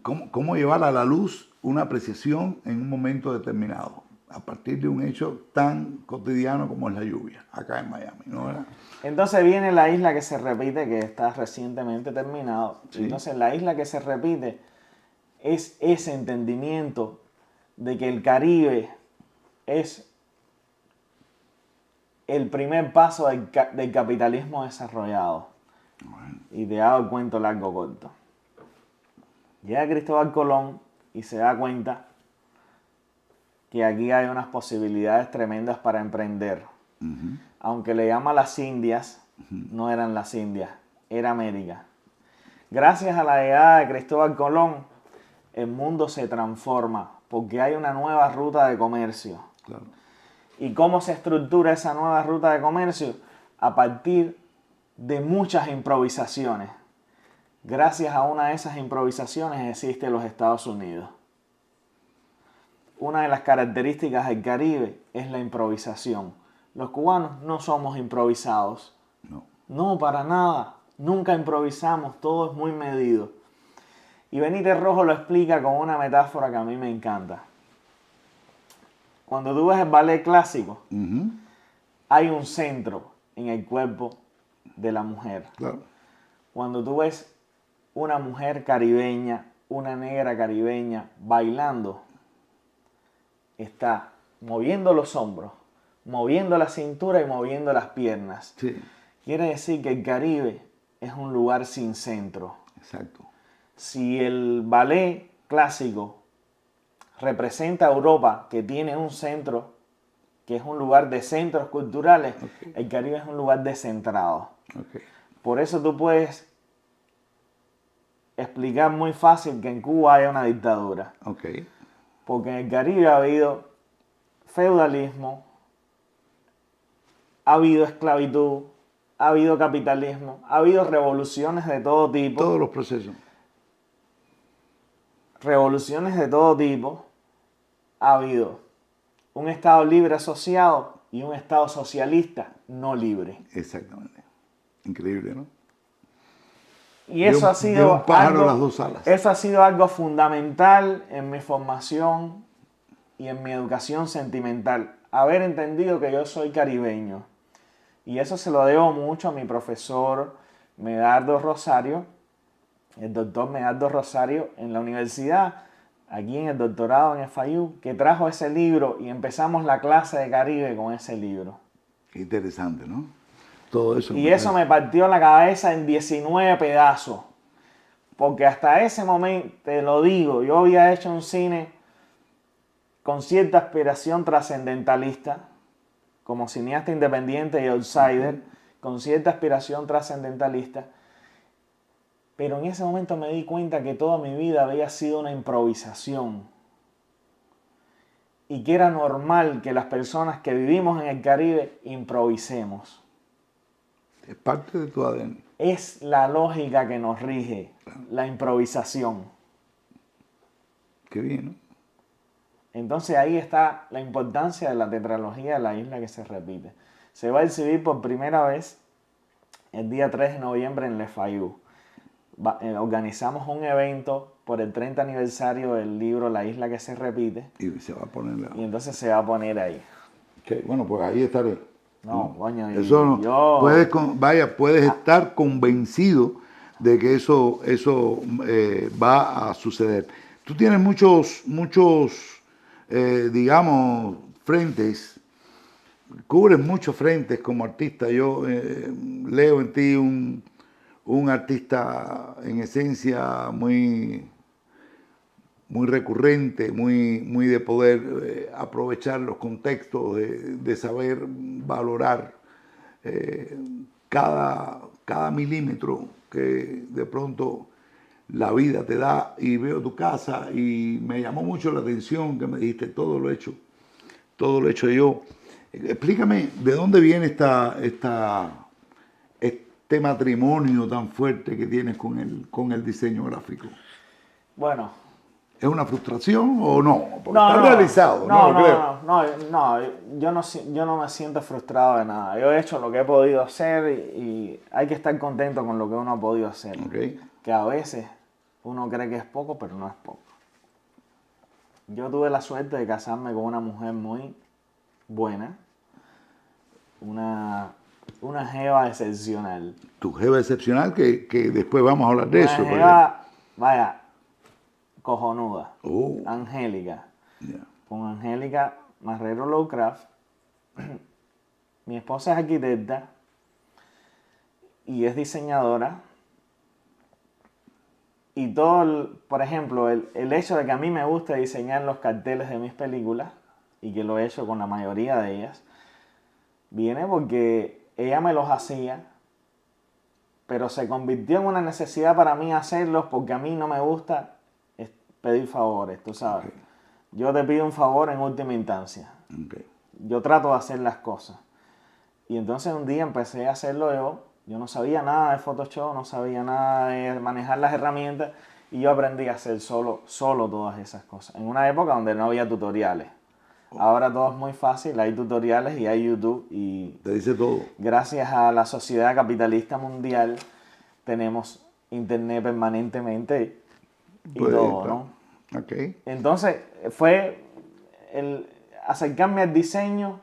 cómo llevar a la luz una apreciación en un momento determinado, a partir de un hecho tan cotidiano como es la lluvia, acá en Miami, ¿no? ¿Verdad? Entonces viene La Isla que se repite, que está recientemente terminado. Sí. Entonces La Isla que se repite es ese entendimiento de que el Caribe es el primer paso del capitalismo desarrollado. Y te hago el cuento largo corto. Llega Cristóbal Colón y se da cuenta que aquí hay unas posibilidades tremendas para emprender. Aunque le llama las Indias, no eran las Indias, era América. Gracias a la llegada de Cristóbal Colón, el mundo se transforma porque hay una nueva ruta de comercio. Claro. ¿Y cómo se estructura esa nueva ruta de comercio? A partir de muchas improvisaciones. Gracias a una de esas improvisaciones existe los Estados Unidos. Una de las características del Caribe es la improvisación. Los cubanos no somos improvisados. No. No, para nada. Nunca improvisamos, todo es muy medido. Y Benítez Rojo lo explica con una metáfora que a mí me encanta. Cuando tú ves el ballet clásico, hay un centro en el cuerpo de la mujer. Claro. Cuando tú ves una mujer caribeña, una negra caribeña bailando, está moviendo los hombros, moviendo la cintura y moviendo las piernas. Sí, Quiere decir que el Caribe es un lugar sin centro. exacto. Si el ballet clásico representa a Europa, que tiene un centro, que es un lugar de centros culturales, el Caribe es un lugar descentrado. Ok. Por eso tú puedes explicar muy fácil que en Cuba hay una dictadura. Ok. Porque en el Caribe ha habido feudalismo, ha habido esclavitud, ha habido capitalismo, ha habido revoluciones de todo tipo. Todos los procesos. Revoluciones de todo tipo. Ha habido un Estado libre asociado y un Estado socialista no libre. Exactamente. Increíble, ¿no? Y eso ha de sido un pájaro algo, las dos alas. eso ha sido algo fundamental en mi formación y en mi educación sentimental. haber entendido que yo soy caribeño. Y eso se lo debo mucho a mi profesor Medardo Rosario, el doctor Medardo Rosario, en la universidad, aquí en el doctorado en FIU, que trajo ese libro y empezamos la clase de Caribe con ese libro. Qué interesante, ¿no? Todo eso. Y eso me partió la cabeza en 19 pedazos. Porque hasta ese momento, te lo digo, yo había hecho un cine con cierta aspiración trascendentalista, como cineasta independiente y outsider, con cierta aspiración trascendentalista. Pero en ese momento me di cuenta que toda mi vida había sido una improvisación. Y que era normal que las personas que vivimos en el Caribe improvisemos. Es parte de tu ADN. Es la lógica que nos rige, la improvisación. Qué bien, ¿no? Entonces ahí está la importancia de la tetralogía de la isla que se repite. Se va a exhibir por primera vez el día 3 de noviembre en Le Fayou. Organizamos un evento por el 30 aniversario del libro La isla que se repite. Y se va a poner Y entonces se va a poner ahí. Okay, bueno, pues ahí estaré. No, coño, y Eso no. yo... Puedes estar convencido de que eso va a suceder. Tú tienes muchos digamos, frentes, cubres muchos frentes como artista. Yo leo en ti un artista en esencia muy recurrente, muy de poder aprovechar los contextos, de saber valorar cada milímetro que de pronto la vida te da. Y veo tu casa y me llamó mucho la atención que me dijiste todo lo he hecho yo. Explícame de dónde viene este matrimonio tan fuerte que tienes con el diseño gráfico. Bueno, ¿es una frustración o no? Porque está realizado, yo no me siento frustrado de nada. Yo he hecho lo que he podido hacer y hay que estar contento con lo que uno ha podido hacer. Okay. Que a veces uno cree que es poco, pero no es poco. Yo tuve la suerte de casarme con una mujer muy buena, una jeva excepcional. Tu jeva excepcional, que después vamos a hablar de eso. Una jeva, vaya, cojonuda. Oh. Angélica. Yeah. Con Angélica Marrero Lowcraft. Mi esposa es arquitecta y es diseñadora. Y por ejemplo, el hecho de que a mí me guste diseñar los carteles de mis películas, y que lo he hecho con la mayoría de ellas, viene porque ella me los hacía, pero se convirtió en una necesidad para mí hacerlos porque a mí no me gusta pedir favores, tú sabes. Okay. Yo te pido un favor en última instancia. Okay. Yo trato de hacer las cosas. Y entonces un día empecé a hacerlo yo. Yo no sabía nada de Photoshop, no sabía nada de manejar las herramientas y yo aprendí a hacer solo todas esas cosas. En una época donde no había tutoriales. Ahora todo es muy fácil, hay tutoriales y hay YouTube y te dice todo. Gracias a la sociedad capitalista mundial tenemos internet permanentemente y Pues, todo, claro. ¿no? Okay. Entonces fue el acercarme al diseño.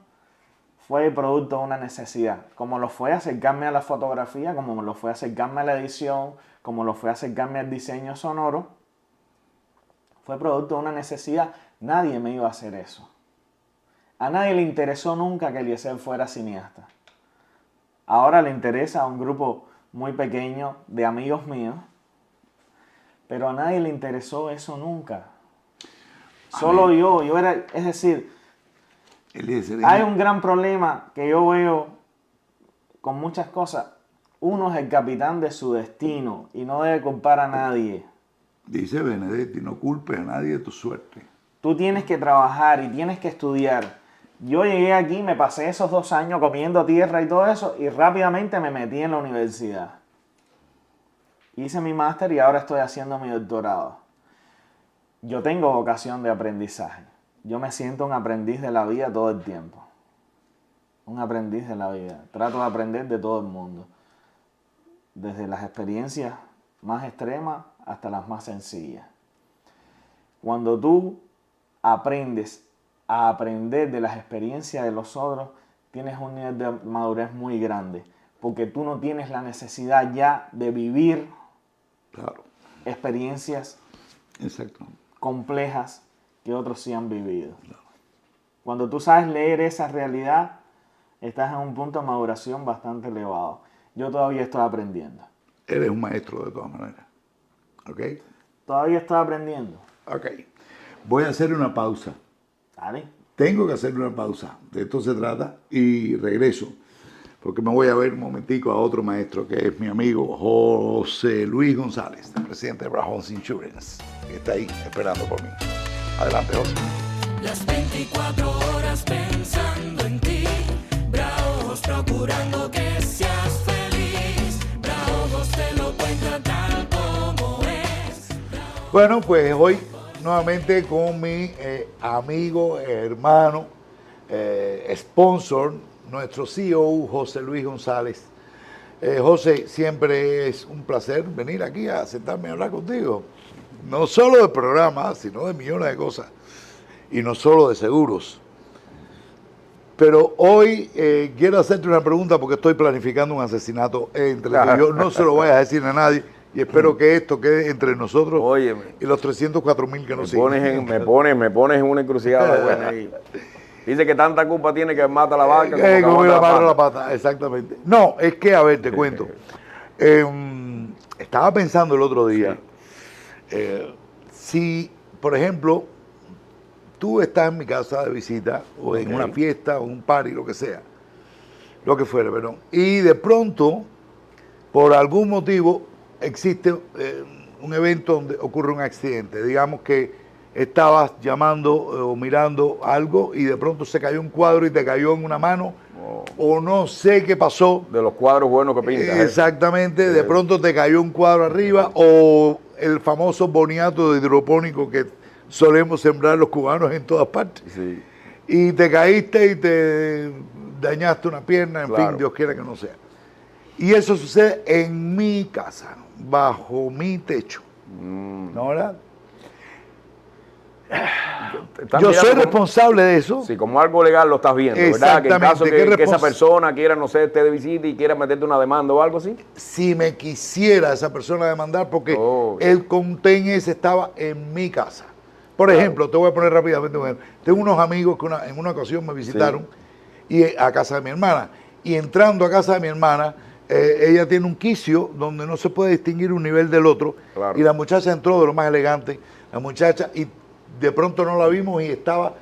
Fue producto de una necesidad, como lo fue acercarme a la fotografía, como lo fue acercarme a la edición, como lo fue acercarme al diseño sonoro. Fue producto de una necesidad. Nadie me iba a hacer eso. A nadie le interesó nunca que Eliezer fuera cineasta. Ahora le interesa a un grupo muy pequeño de amigos míos, pero a nadie le interesó eso nunca. Solo yo era, es decir, hay un gran problema que yo veo con muchas cosas. Uno es el capitán de su destino y no debe culpar a nadie. Dice Benedetti, no culpes a nadie de tu suerte. Tú tienes que trabajar y tienes que estudiar. Yo llegué aquí, me pasé esos 2 años comiendo tierra y todo eso y rápidamente me metí en la universidad. Hice mi máster y ahora estoy haciendo mi doctorado. Yo tengo vocación de aprendizaje. Yo me siento un aprendiz de la vida todo el tiempo. Un aprendiz de la vida. Trato de aprender de todo el mundo. Desde las experiencias más extremas hasta las más sencillas. Cuando tú aprendes a aprender de las experiencias de los otros, tienes un nivel de madurez muy grande, porque tú no tienes la necesidad ya de vivir Claro, experiencias exacto. complejas que otros sí han vivido. Cuando tú sabes leer esa realidad, estás en un punto de maduración bastante elevado. Yo todavía estoy aprendiendo. Eres un maestro de todas maneras. ¿Ok? Todavía estoy aprendiendo. Ok. Voy a hacer una pausa. Dale. Tengo que hacer una pausa. De esto se trata. Y regreso. Porque me voy a ver un momentico a otro maestro que es mi amigo José Luis González, el presidente de Brajos Insurance, que está ahí esperando por mí. Adelante, José. Las 24 horas pensando en ti, Bravos procurando que seas feliz, Bravos te lo cuenta tal como es. Bueno, pues hoy nuevamente con mi amigo, hermano, sponsor, nuestro CEO, José Luis González. José, siempre es un placer venir aquí a sentarme a hablar contigo. No solo del programa, sino de millones de cosas. Y no solo de seguros. Pero hoy quiero hacerte una pregunta porque estoy planificando un asesinato entre tú y yo. No se lo voy a decir a nadie y espero que esto quede entre nosotros. Óyeme. Y los 304,000 que nos Me pones en una encrucijada buena ahí. Dice que tanta culpa tiene que mata la vaca como que como aguanta la pata, exactamente. No, es que, a ver, te cuento. Estaba pensando el otro día, si, por ejemplo, tú estás en mi casa de visita, o en una fiesta, o un party, lo que sea, lo que fuere, perdón, y de pronto, por algún motivo, existe un evento donde ocurre un accidente. Digamos que estabas llamando o mirando algo y de pronto se cayó un cuadro y te cayó en una mano, o no sé qué pasó. De los cuadros buenos que pintas. Exactamente, de pronto te cayó un cuadro arriba, o el famoso boniato hidropónico que solemos sembrar los cubanos en todas partes. Sí. Y te caíste y te dañaste una pierna, en Claro. fin, Dios quiera que no sea. Y eso sucede en mi casa, bajo mi techo. ¿No, verdad? Estás Yo soy mirando responsable de eso. Sí, como algo legal lo estás viendo, ¿verdad? Que en caso Exactamente, que esa persona quiera, no sé, esté de visita y quiera meterte una demanda o algo así. Si me quisiera esa persona demandar, porque Oh. el conten ese estaba en mi casa. Por ejemplo, te voy a poner rápidamente un ejemplo. Tengo unos amigos que en una ocasión me visitaron y a casa de mi hermana. Y entrando a casa de mi hermana, ella tiene un quicio donde no se puede distinguir un nivel del otro. Claro. Y la muchacha entró de lo más elegante, la muchacha, y de pronto no la vimos y estaba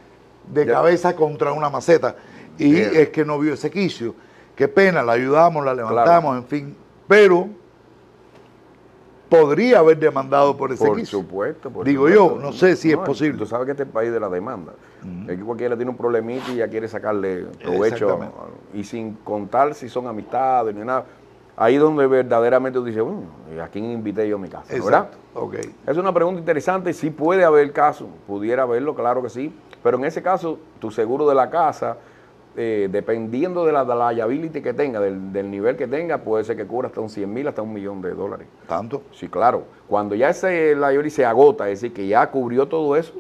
de cabeza contra una maceta. Y Bien. es que no vio ese quicio. Qué pena, la ayudamos, la levantamos, Claro. en fin. Pero podría haber demandado por ese Por quicio. supuesto. Digo yo, no sé si es posible. Tú sabes que este es el país de la demanda. Es que cualquiera tiene un problemita y ya quiere sacarle provecho. Exactamente. Y sin contar si son amistades ni nada. Ahí es donde verdaderamente tú dices, ¿a quién invité yo a mi casa? ¿Verdad? Exacto. Ok. Es una pregunta interesante. Sí puede haber caso, pudiera haberlo, claro que sí. Pero en ese caso, tu seguro de la casa, dependiendo de la liability que tenga, del nivel que tenga, puede ser que cubra hasta un 100,000, hasta $1,000,000. ¿Tanto? Sí, claro. Cuando ya ese liability se agota, es decir, que ya cubrió todo eso,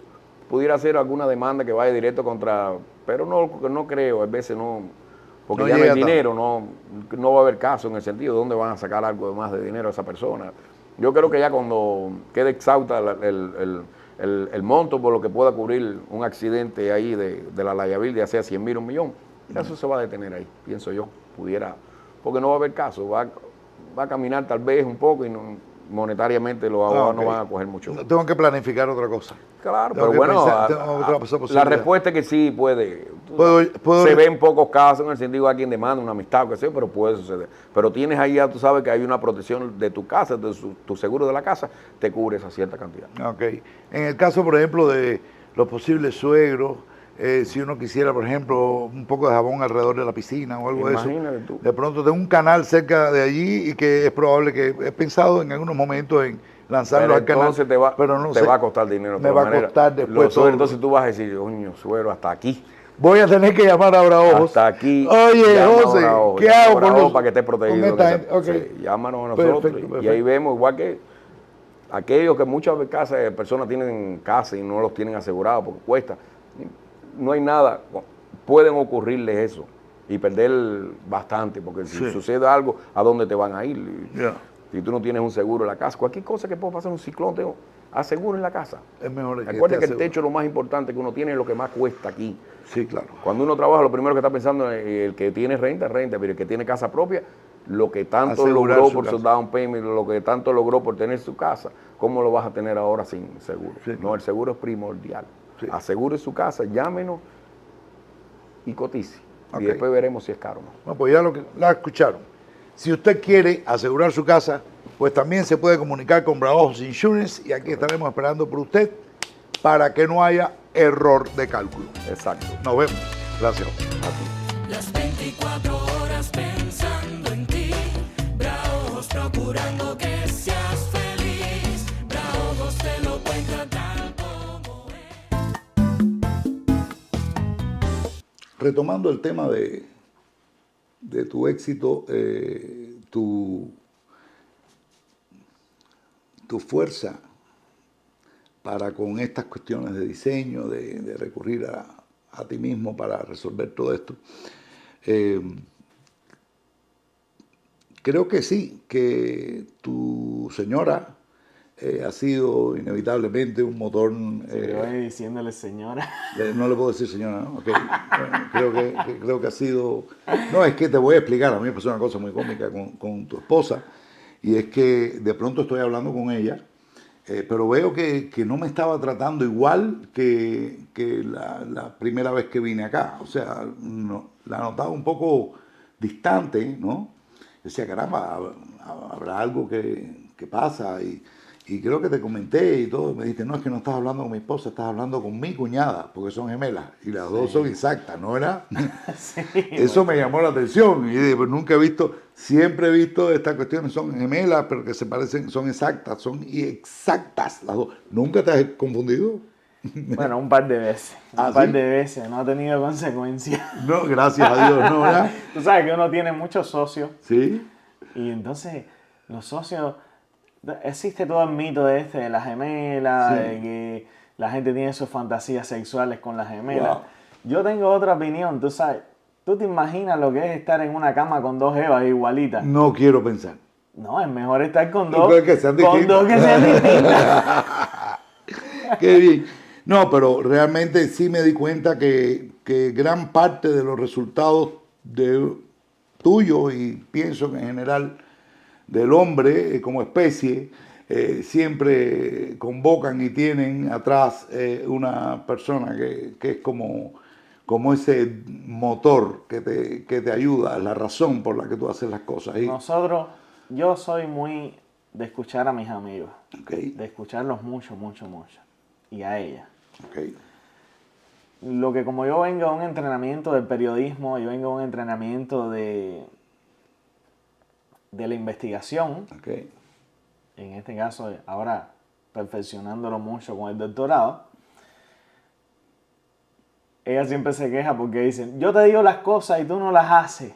pudiera ser alguna demanda que vaya directo contra... Pero no creo, a veces no... Porque No ya no llega hay dinero, no va a haber caso en el sentido de dónde van a sacar algo más de dinero a esa persona. Yo creo que ya cuando quede exhausta el monto por lo que pueda cubrir un accidente ahí de la liability, ya sea 100,000 o 1,000,000, eso se va a detener ahí, pienso yo, pudiera, porque no va a haber caso, va a caminar tal vez un poco y monetariamente los abogados ok. no van a coger mucho. No, tengo que planificar otra cosa. Claro, Tengo pero que bueno, pensar, tengo otra la posibilidad. respuesta es que sí puede. Puedo Se ven pocos casos en el sentido de alguien demanda una amistad o qué sé, pero puede suceder. Pero tienes ahí, ya tú sabes que hay una protección de tu casa, tu seguro de la casa, te cubre esa cierta cantidad. Ok. En el caso, por ejemplo, de los posibles suegros, si uno quisiera, por ejemplo, un poco de jabón alrededor de la piscina o algo de eso, Imagínate tú. de pronto tengo un canal cerca de allí y que es probable que he pensado en algunos momentos en lanzarlo Pero al canal. entonces te va, pero no te sé. va a costar dinero. de Me todas va a maneras. costar después Los suegros, todo. entonces tú vas a decir, coño, suegro, hasta aquí. Voy a tener que llamar ahora a Ojos. Hasta aquí. Oye, llama José, ahora a Ojos, ¿qué llama hago ahora con a Ojos los- para que esté protegido? con esta que gente? sea- Ok. sí, llámanos a nosotros. Perfecto, Y ahí vemos, igual que aquellos que muchas casas, personas tienen casa y no los tienen asegurados porque cuesta. no hay nada, pueden ocurrirles eso y perder bastante, porque si Sí. sucede algo, ¿a dónde te van a ir? Ya. Si tú no tienes un seguro en la casa, cualquier cosa que pueda pasar, un ciclón, aseguro en la casa. Es mejor que Recuerda que esté el techo es lo más importante que uno tiene, es lo que más cuesta aquí. Sí, claro. Cuando uno trabaja, lo primero que está pensando es el que tiene renta, pero el que tiene casa propia, lo que tanto Asegurar logró su por su casa. down payment, lo que tanto logró por tener su casa, ¿cómo lo vas a tener ahora sin seguro? Sí, No, claro. el seguro es primordial. Sí. Asegure su casa, llámenos y cotice. Ok. Y después veremos si es caro o no. Bueno, pues ya la escucharon. Si usted quiere asegurar su casa, pues también se puede comunicar con Bravos Insurance y aquí estaremos esperando por usted para que no haya error de cálculo. Exacto. Nos vemos. Gracias. Las 24 horas pensando en ti, Bravos procurando que seas feliz, Bravos te lo cuenta tal como es. Retomando el tema de tu éxito, tu fuerza para con estas cuestiones de diseño, de recurrir a ti mismo para resolver todo esto. Creo que sí, que tu señora ha sido inevitablemente un motor. Yo voy diciéndole señora. No le puedo decir señora, ¿no? Okay. Bueno, creo que ha sido. No, es que te voy a explicar. A mí me pasó una cosa muy cómica con tu esposa, y es que de pronto estoy hablando con ella. Pero veo que no me estaba tratando igual que la primera vez que vine acá. O sea, no, la notaba un poco distante, ¿no? Decía, caramba, habrá algo que pasa. Y creo que te comenté y todo. Me dijiste, no, es que no estás hablando con mi esposa, estás hablando con mi cuñada, porque son gemelas. Y las dos son exactas, ¿no era? Sí, Eso me llamó la atención. Y dije, pues nunca he visto, siempre he visto estas cuestiones, son gemelas, pero que se parecen, son exactas, son exactas las dos. ¿Nunca te has confundido? Bueno, un par de veces. ¿Ah, Un par sí? de veces. No ha tenido consecuencias. No, gracias a Dios, ¿no? ¿Verdad? Tú sabes que uno tiene muchos socios. Sí. Y entonces los socios, existe todo el mito de la gemela, Sí. de que la gente tiene sus fantasías sexuales con la gemela. Wow. Yo tengo otra opinión, tú sabes. ¿Tú te imaginas lo que es estar en una cama con dos Evas igualitas? No quiero pensar. No, es mejor estar con No dos creo que sean distintas. dos que sean distintas. Qué bien. No, pero realmente sí me di cuenta que gran parte de los resultados tuyos, y pienso que en general del hombre como especie, siempre convocan y tienen atrás una persona que es como ese motor que te ayuda, la razón por la que tú haces las cosas. Yo soy muy de escuchar a mis amigos, Ok, de escucharlos mucho, mucho, mucho. Y a ella. ok, Lo que como yo vengo a un entrenamiento de periodismo, yo vengo a un entrenamiento de la investigación, ok. en este caso ahora perfeccionándolo mucho con el doctorado, ella siempre se queja porque dicen, yo te digo las cosas y tú no las haces.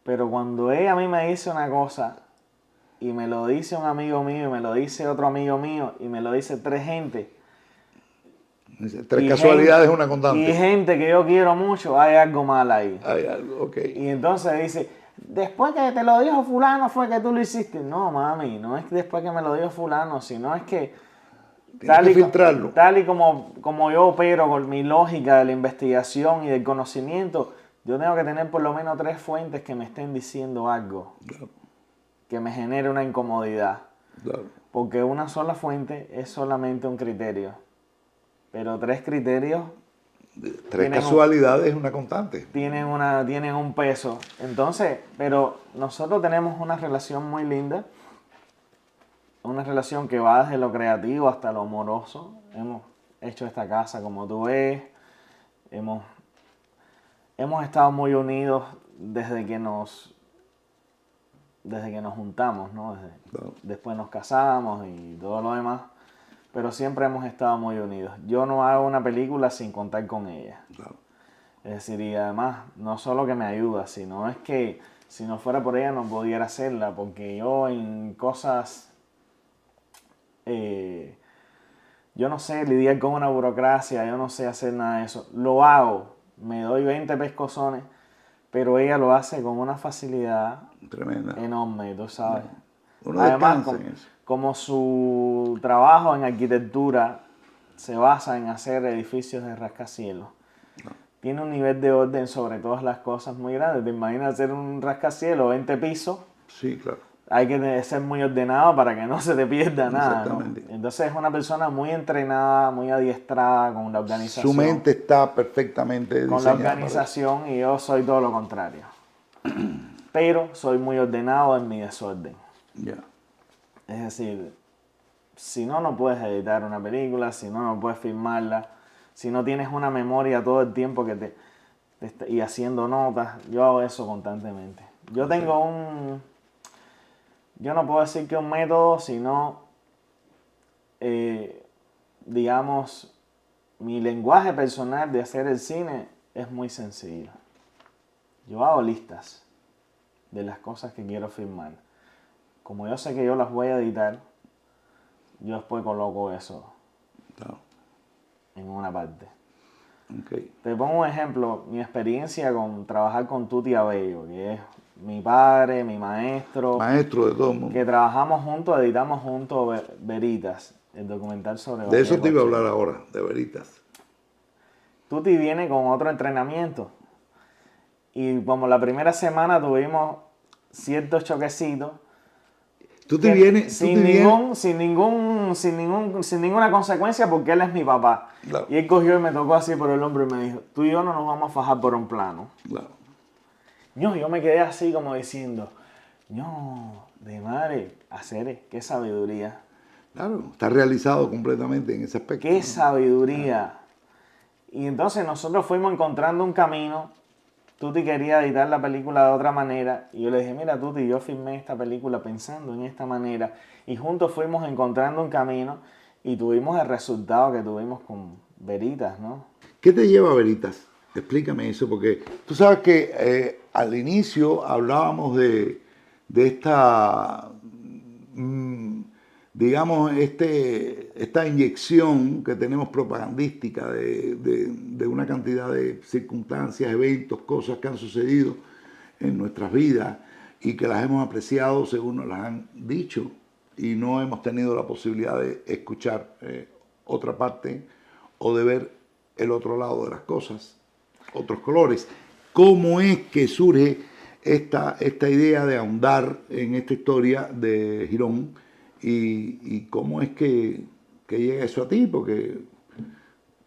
Pero cuando ella a mí me dice una cosa y me lo dice un amigo mío y me lo dice otro amigo mío y me lo dice tres gente, Dice, tres y casualidades, gente- una constante. y gente que yo quiero mucho, hay algo mal ahí. Hay algo, ok. Y entonces dice, después que te lo dijo fulano fue que tú lo hiciste. No, mami, no es que después que me lo dijo fulano, sino es que Tienes que filtrarlo. tal y como yo opero con mi lógica de la investigación y del conocimiento, yo tengo que tener por lo menos tres fuentes que me estén diciendo algo Claro, que me genere una incomodidad. claro. Porque una sola fuente es solamente un criterio. Pero tres criterios Tres Tienen casualidades es una constante. tienen un peso. Entonces, pero nosotros tenemos una relación muy linda. Una relación que va desde lo creativo hasta lo amoroso. Hemos hecho esta casa como tú ves. Hemos estado muy unidos desde que nos juntamos, ¿no? Claro. Después nos casamos y todo lo demás. Pero siempre hemos estado muy unidos. Yo no hago una película sin contar con ella. Claro. Es decir, y además, no solo que me ayuda, sino es que si no fuera por ella no pudiera hacerla, porque yo en cosas, yo yo no sé lidiar con una burocracia, yo no sé hacer nada de eso. Lo hago, me doy 20 pescozones, pero ella lo hace con una facilidad Tremenda. enorme, tú sabes. Uno Además, descansa en eso. como su trabajo en arquitectura se basa en hacer edificios de rascacielos, tiene un nivel de orden sobre todas las cosas muy grande. ¿Te imaginas hacer un rascacielos, 20 pisos? Sí, claro. Hay que ser muy ordenado para que no se te pierda nada, ¿no? Exactamente. Entonces es una persona muy entrenada, muy adiestrada con la organización. Su mente está perfectamente Con la diseñada para organización y yo soy todo lo contrario. Pero soy muy ordenado en mi desorden. eso. Ya. Es decir, si no, no puedes editar una película, si no, no puedes filmarla, si no tienes una memoria todo el tiempo y haciendo notas, yo hago eso constantemente. Yo tengo yo no puedo decir que un método, sino, digamos, mi lenguaje personal de hacer el cine es muy sencillo. Yo hago listas de las cosas que quiero filmar. Como yo sé que yo las voy a editar, yo después coloco eso Claro. en una parte. Okay. Te pongo un ejemplo, mi experiencia con trabajar con Tuti Abello, que es mi padre, mi maestro, Maestro de todo el mundo. que trabajamos juntos, editamos juntos Veritas, el documental sobre De eso Valdez te iba a Roche. hablar ahora, de veritas. Tuti viene con otro entrenamiento. Y como la primera semana tuvimos ciertos choquecitos, Tú te que vienes, sin ninguna consecuencia, porque él es mi papá. Claro. Y él cogió y me tocó así por el hombro y me dijo, tú y yo no nos vamos a fajar por un plano. Claro. Yo me quedé así como diciendo, no, de madre, hacer, qué sabiduría. Claro, está realizado completamente en ese aspecto. Qué ¿no? sabiduría. Y entonces nosotros fuimos encontrando un camino. Tuti quería editar la película de otra manera. Y yo le dije, mira Tuti, yo filmé esta película pensando en esta manera. Y juntos fuimos encontrando un camino y tuvimos el resultado que tuvimos con Veritas, ¿no? ¿Qué te lleva a Veritas? Explícame eso, porque tú sabes que al inicio hablábamos de esta, digamos, esta inyección que tenemos propagandística de una cantidad de circunstancias, eventos, cosas que han sucedido en nuestras vidas y que las hemos apreciado según nos las han dicho y no hemos tenido la posibilidad de escuchar otra parte o de ver el otro lado de las cosas, otros colores. ¿Cómo es que surge esta idea de ahondar en esta historia de Girón y cómo es que llega eso a ti? Porque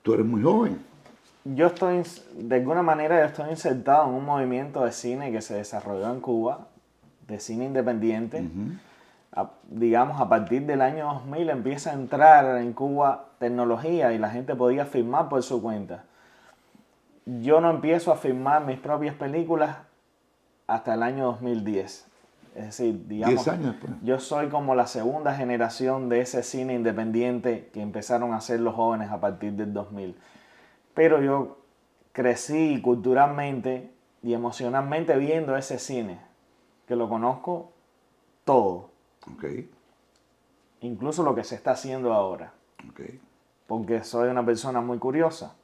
tú eres muy joven. Yo estoy, de alguna manera, yo estoy insertado en un movimiento de cine que se desarrolló en Cuba, de cine independiente. Digamos, a partir del año 2000 empieza a entrar en Cuba tecnología y la gente podía filmar por su cuenta. Yo no empiezo a filmar mis propias películas hasta el año 2010. Es decir, digamos, 10 años después. yo soy como la segunda generación de ese cine independiente que empezaron a hacer los jóvenes a partir del 2000. Pero yo crecí culturalmente y emocionalmente viendo ese cine, que lo conozco todo, Okay, incluso lo que se está haciendo ahora, okay. porque soy una persona muy curiosa.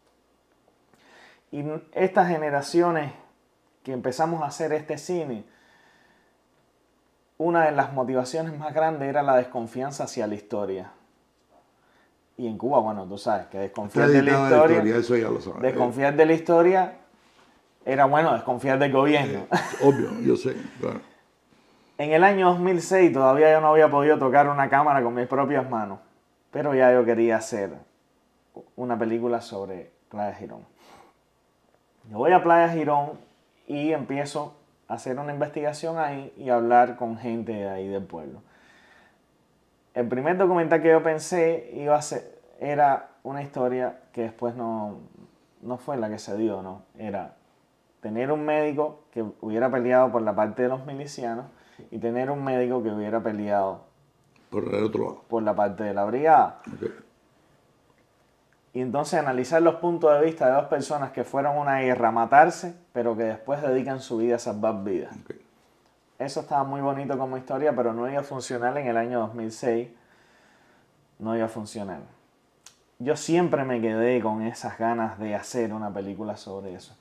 Y estas generaciones que empezamos a hacer este cine, una de las motivaciones más grandes era la desconfianza hacia la historia. Y en Cuba, bueno, tú sabes que desconfiar Está de la editada historia, eso ya lo sabes. desconfiar de la historia era bueno desconfiar del gobierno. Obvio, yo sé, claro. En el año 2006 todavía yo no había podido tocar una cámara con mis propias manos, pero ya yo quería hacer una película sobre Playa Girón. Yo voy a Playa Girón y empiezo a hacer una investigación ahí y hablar con gente de ahí del pueblo. El primer documental que yo pensé era una historia que después no fue la que se dio, ¿no? Era tener un médico que hubiera peleado por la parte de los milicianos y tener un médico que hubiera peleado Por el otro lado. por la parte de la brigada. Okay. Y entonces analizar los puntos de vista de dos personas que fueron a una guerra a matarse, pero que después dedican su vida a salvar vidas. Okay. Eso estaba muy bonito como historia, pero no iba a funcionar en el año 2006. No iba a funcionar. yo siempre me quedé con esas ganas de hacer una película sobre eso.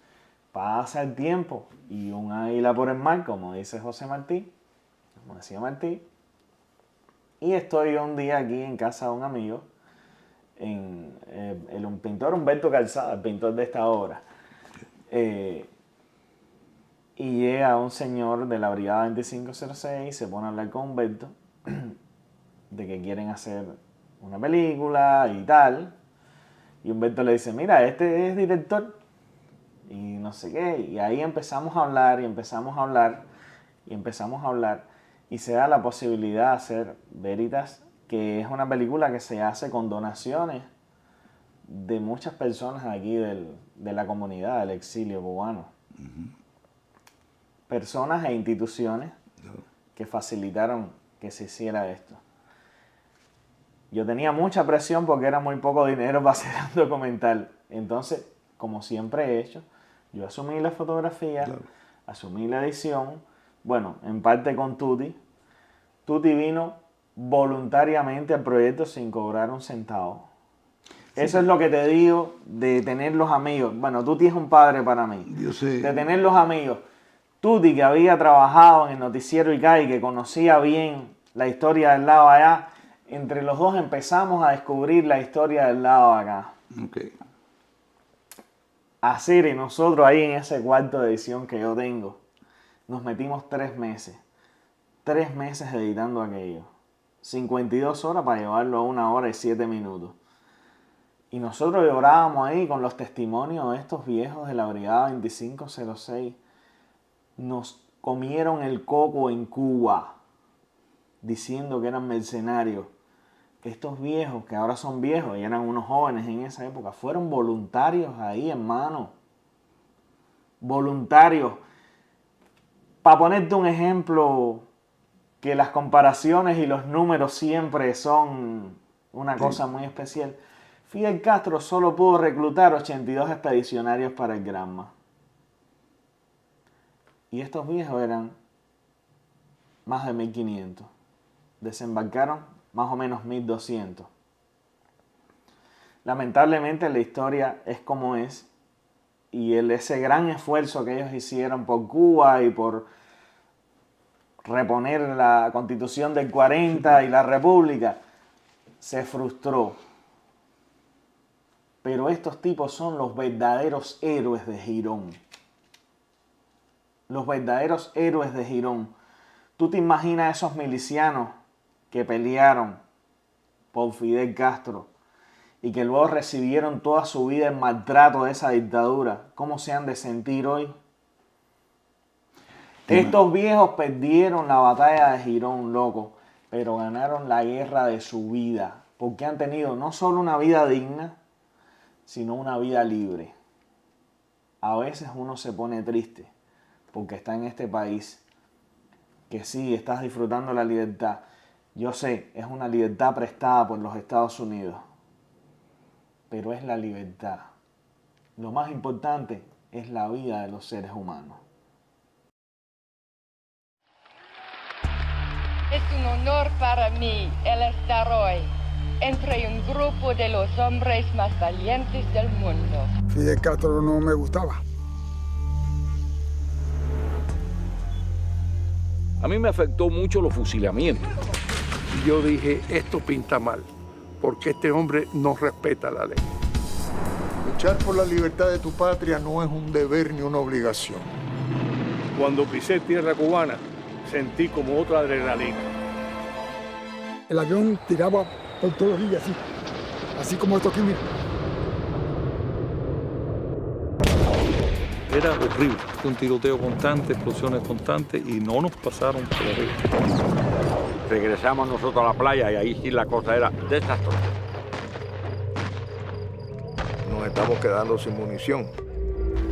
Pasa el tiempo y un águila por el mar, como dice José Martí, como decía Martí, y estoy un día aquí en casa de un amigo, un pintor, Humberto Calzada, el pintor de esta obra. Y llega un señor de la Brigada 2506 y se pone a hablar con Humberto de que quieren hacer una película y tal. Y Humberto le dice, mira, este es director. Y no sé qué. Y ahí empezamos a hablar y empezamos a hablar y empezamos a hablar. Y se da la posibilidad de hacer Veritas, que es una película que se hace con donaciones de muchas personas aquí de la comunidad, del exilio cubano. Personas e instituciones que facilitaron que se hiciera esto. Yo tenía mucha presión porque era muy poco dinero para hacer un documental. Entonces, como siempre he hecho, yo asumí la fotografía, asumí la edición, bueno, en parte con Tuti. Tuti vino voluntariamente al proyecto sin cobrar un centavo. Sí. Eso es lo que te digo de tener los amigos. Bueno, Tuti es un padre para mí. Yo sé. De tener los amigos. Tuti, que había trabajado en el noticiero ICAI, que conocía bien la historia del lado allá, entre los dos empezamos a descubrir la historia del lado acá. Okay. Hacer y nosotros ahí en ese cuarto de edición que yo tengo, nos metimos 3 meses. 3 meses editando aquello. 52 horas para llevarlo a 1 hora y 7 minutos. Y nosotros llorábamos ahí con los testimonios de estos viejos de la Brigada 2506. Nos comieron el coco en Cuba, diciendo que eran mercenarios. Estos viejos, que ahora son viejos y eran unos jóvenes en esa época, fueron voluntarios ahí, hermano. Voluntarios. Para ponerte un ejemplo, que las comparaciones y los números siempre son una cosa muy especial. Fidel Castro solo pudo reclutar 82 expedicionarios para el Granma. Y estos viejos eran más de 1.500. Desembarcaron más o menos 1.200. Lamentablemente la historia es como es. Y ese gran esfuerzo que ellos hicieron por Cuba y por reponer la Constitución del 40 y la República, se frustró. Pero estos tipos son los verdaderos héroes de Girón. Los verdaderos héroes de Girón. ¿Tú te imaginas esos milicianos que pelearon por Fidel Castro y que luego recibieron toda su vida el maltrato de esa dictadura? ¿Cómo se han de sentir hoy? Estos viejos perdieron la batalla de Girón, loco, pero ganaron la guerra de su vida, porque han tenido no solo una vida digna, sino una vida libre. A veces uno se pone triste porque está en este país que sí, estás disfrutando la libertad. Yo sé, es una libertad prestada por los Estados Unidos, pero es la libertad. Lo más importante es la vida de los seres humanos. Es un honor para mí el estar hoy entre un grupo de los hombres más valientes del mundo. Fidel Castro no me gustaba. A mí me afectó mucho los fusilamientos. Y yo dije, esto pinta mal, porque este hombre no respeta la ley. Luchar por la libertad de tu patria no es un deber ni una obligación. Cuando pisé tierra cubana, sentí como otra adrenalina. El avión tiraba por todos los días, así como esto aquí, mira. Era horrible, un tiroteo constante, explosiones constantes y no nos pasaron por arriba. Regresamos nosotros a la playa y ahí sí la cosa era desastrosa. Nos estamos quedando sin munición.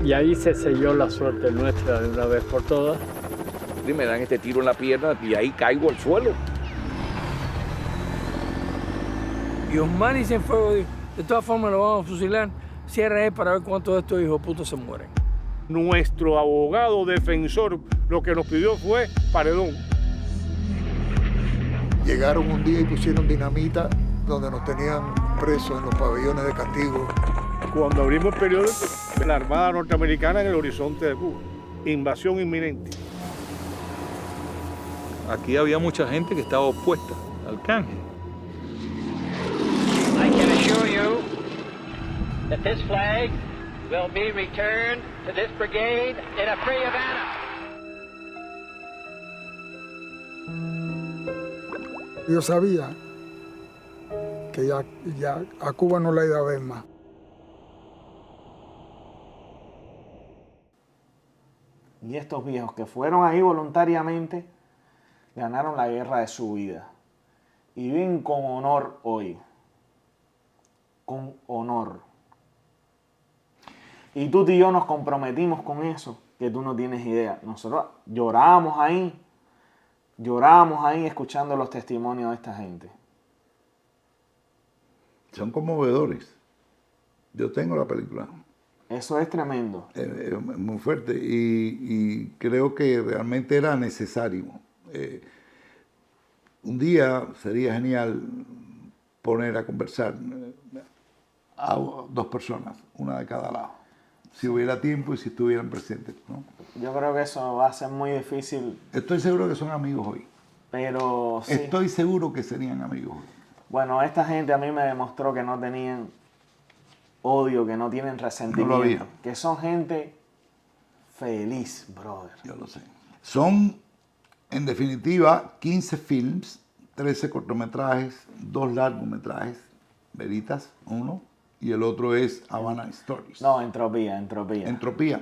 Y ahí se selló la suerte nuestra de una vez por todas. Y me dan este tiro en la pierna y ahí caigo al suelo. Y Osmani Cienfuegos dijo, de todas formas lo vamos a fusilar, cierra él para ver cuántos de estos hijos putos se mueren. Nuestro abogado defensor lo que nos pidió fue paredón. Llegaron un día y pusieron dinamita donde nos tenían presos en los pabellones de castigo. Cuando abrimos el periódico, la Armada Norteamericana en el horizonte de Cuba. Invasión inminente. Aquí había mucha gente que estaba opuesta al canje. I can assure you that this flag will be returned to this brigade in a free Havana. Yo sabía que ya a Cuba no la iba a ver más. Y estos viejos que fueron ahí voluntariamente ganaron la guerra de su vida. Y viven con honor hoy. Con honor. Y tú y yo nos comprometimos con eso, que tú no tienes idea. Nosotros llorábamos ahí escuchando los testimonios de esta gente. Son conmovedores. Yo tengo la película. Eso es tremendo. Muy fuerte y creo que realmente era necesario. Un día sería genial poner a conversar a dos personas, una de cada lado, si hubiera tiempo y si estuvieran presentes, ¿no? Yo creo que eso va a ser muy difícil. Estoy seguro que son amigos hoy. Pero sí. Estoy seguro que serían amigos hoy. Bueno, esta gente a mí me demostró que no tenían odio, que no tienen resentimiento, que son gente feliz, brother. Yo lo sé. Son, en definitiva, 15 films, 13 cortometrajes, 2 largometrajes, Veritas, uno, y el otro es Havana Stories. No, Entropía. Entropía.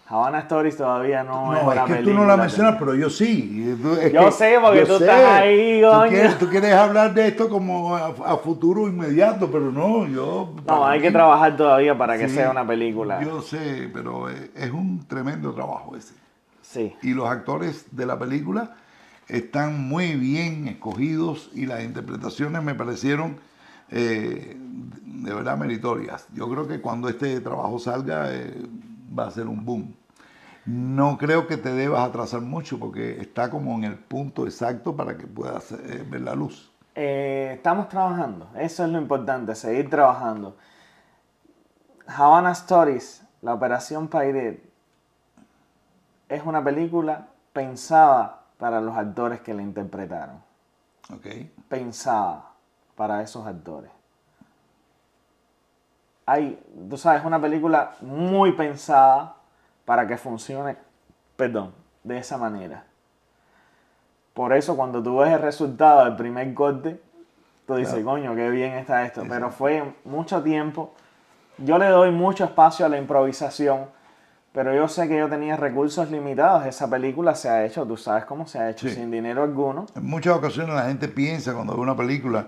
Havana Stories todavía no es una película. No, es que tú no la mencionas, pero yo sí. Yo sé, porque tú estás ahí, coño. Tú quieres hablar de esto como a futuro inmediato, pero no, yo... No, hay que trabajar todavía para que sea una película. Yo sé, pero es un tremendo trabajo ese. Sí. Y los actores de la película están muy bien escogidos y las interpretaciones me parecieron de verdad meritorias. Yo creo que cuando este trabajo salga va a ser un boom. No creo que te debas atrasar mucho porque está como en el punto exacto para que puedas ver la luz. Estamos trabajando, eso es lo importante, seguir trabajando. Havana Stories, la Operación Pirate, es una película pensada para los actores que la interpretaron. Okay. Pensada para esos actores. Tú sabes, una película muy pensada para que funcione, de esa manera. Por eso cuando tú ves el resultado del primer corte, tú dices, coño, qué bien está esto. Exacto. Pero fue mucho tiempo. Yo le doy mucho espacio a la improvisación, pero yo sé que yo tenía recursos limitados. Esa película se ha hecho, tú sabes cómo se ha hecho, sin dinero alguno. En muchas ocasiones la gente piensa cuando ve una película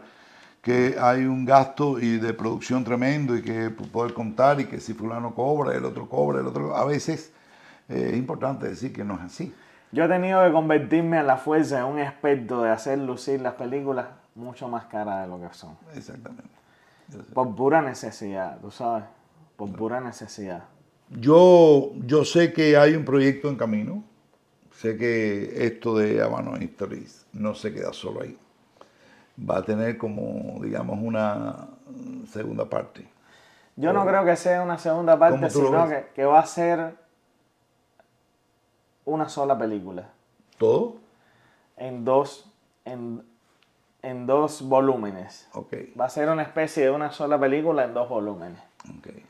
que hay un gasto y de producción tremendo y que poder contar y que si fulano cobra, el otro cobra, el otro... A veces es importante decir que no es así. Yo he tenido que convertirme a la fuerza en un experto de hacer lucir las películas mucho más caras de lo que son. Exactamente. Por pura necesidad, tú sabes, por pura necesidad. Yo sé que hay un proyecto en camino. Sé que esto de Havana Stories no se queda solo ahí. Va a tener como, digamos, una segunda parte. Yo no creo que sea una segunda parte, sino que va a ser una sola película. ¿Todo? En dos volúmenes. Okay. Va a ser una especie de una sola película en 2 volúmenes. Okay.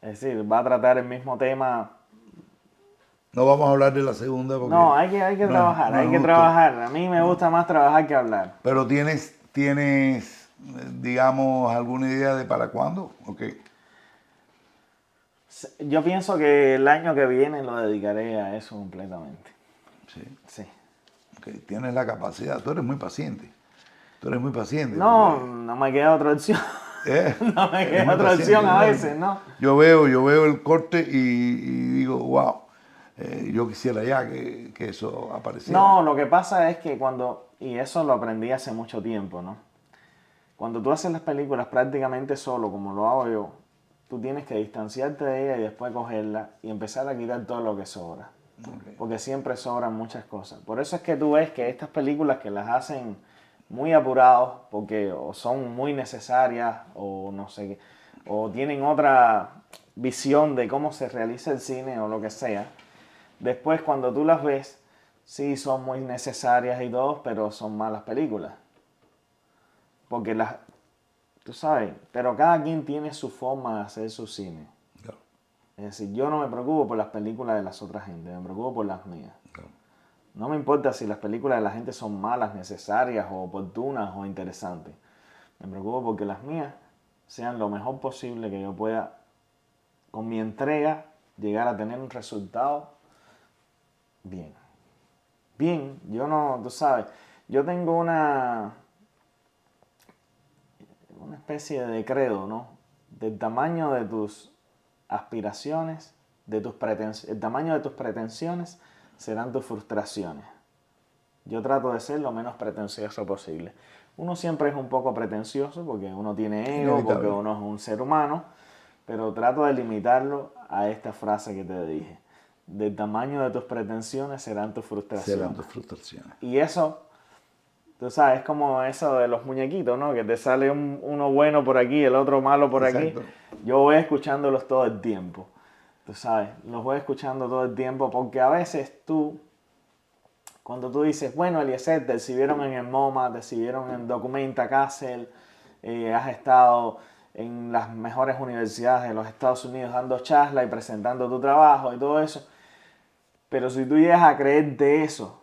Es decir, va a tratar el mismo tema. No vamos a hablar de la segunda porque... No, hay que trabajar, hay que trabajar. A mí me gusta más trabajar que hablar. Pero tienes, digamos, alguna idea de para cuándo? Okay. Yo pienso que el año que viene lo dedicaré a eso completamente. Sí. Okay. Tienes la capacidad, tú eres muy paciente. No, no me queda otra opción. No me queda otra opción a veces, ¿no? Yo veo el corte y digo, wow. Yo quisiera ya que eso apareciera. No, lo que pasa es que y eso lo aprendí hace mucho tiempo, ¿no? Cuando tú haces las películas prácticamente solo, como lo hago yo, tú tienes que distanciarte de ella y después cogerla y empezar a quitar todo lo que sobra. Okay. Porque siempre sobran muchas cosas. Por eso es que tú ves que estas películas que las hacen muy apurados porque o son muy necesarias o no sé qué, o tienen otra visión de cómo se realiza el cine o lo que sea. Después cuando tú las ves, sí son muy necesarias y todo, pero son malas películas. Porque tú sabes, pero cada quien tiene su forma de hacer su cine. Claro. Es decir, yo no me preocupo por las películas de las otras gente, me preocupo por las mías. Claro. No me importa si las películas de la gente son malas, necesarias, o oportunas o interesantes. Me preocupo porque las mías sean lo mejor posible que yo pueda, con mi entrega, llegar a tener un resultado bien. Bien, yo no, tú sabes, yo tengo una especie de credo, ¿no? Del tamaño de tus aspiraciones, el tamaño de tus pretensiones serán tus frustraciones. Yo trato de ser lo menos pretencioso posible. Uno siempre es un poco pretencioso porque uno tiene ego, porque uno es un ser humano, pero trato de limitarlo a esta frase que te dije. Del tamaño de tus pretensiones serán tus frustraciones. Serán tus frustraciones. Y eso, tú sabes, es como eso de los muñequitos, ¿no? Que te sale uno bueno por aquí, el otro malo por Exacto. aquí. Yo voy escuchándolos todo el tiempo. Tú sabes, los voy escuchando todo el tiempo porque a veces cuando tú dices, bueno, Eliezer, te exhibieron en el MoMA, te exhibieron en Documenta Kassel, has estado en las mejores universidades de los Estados Unidos dando charlas y presentando tu trabajo y todo eso. Pero si tú llegas a creerte eso,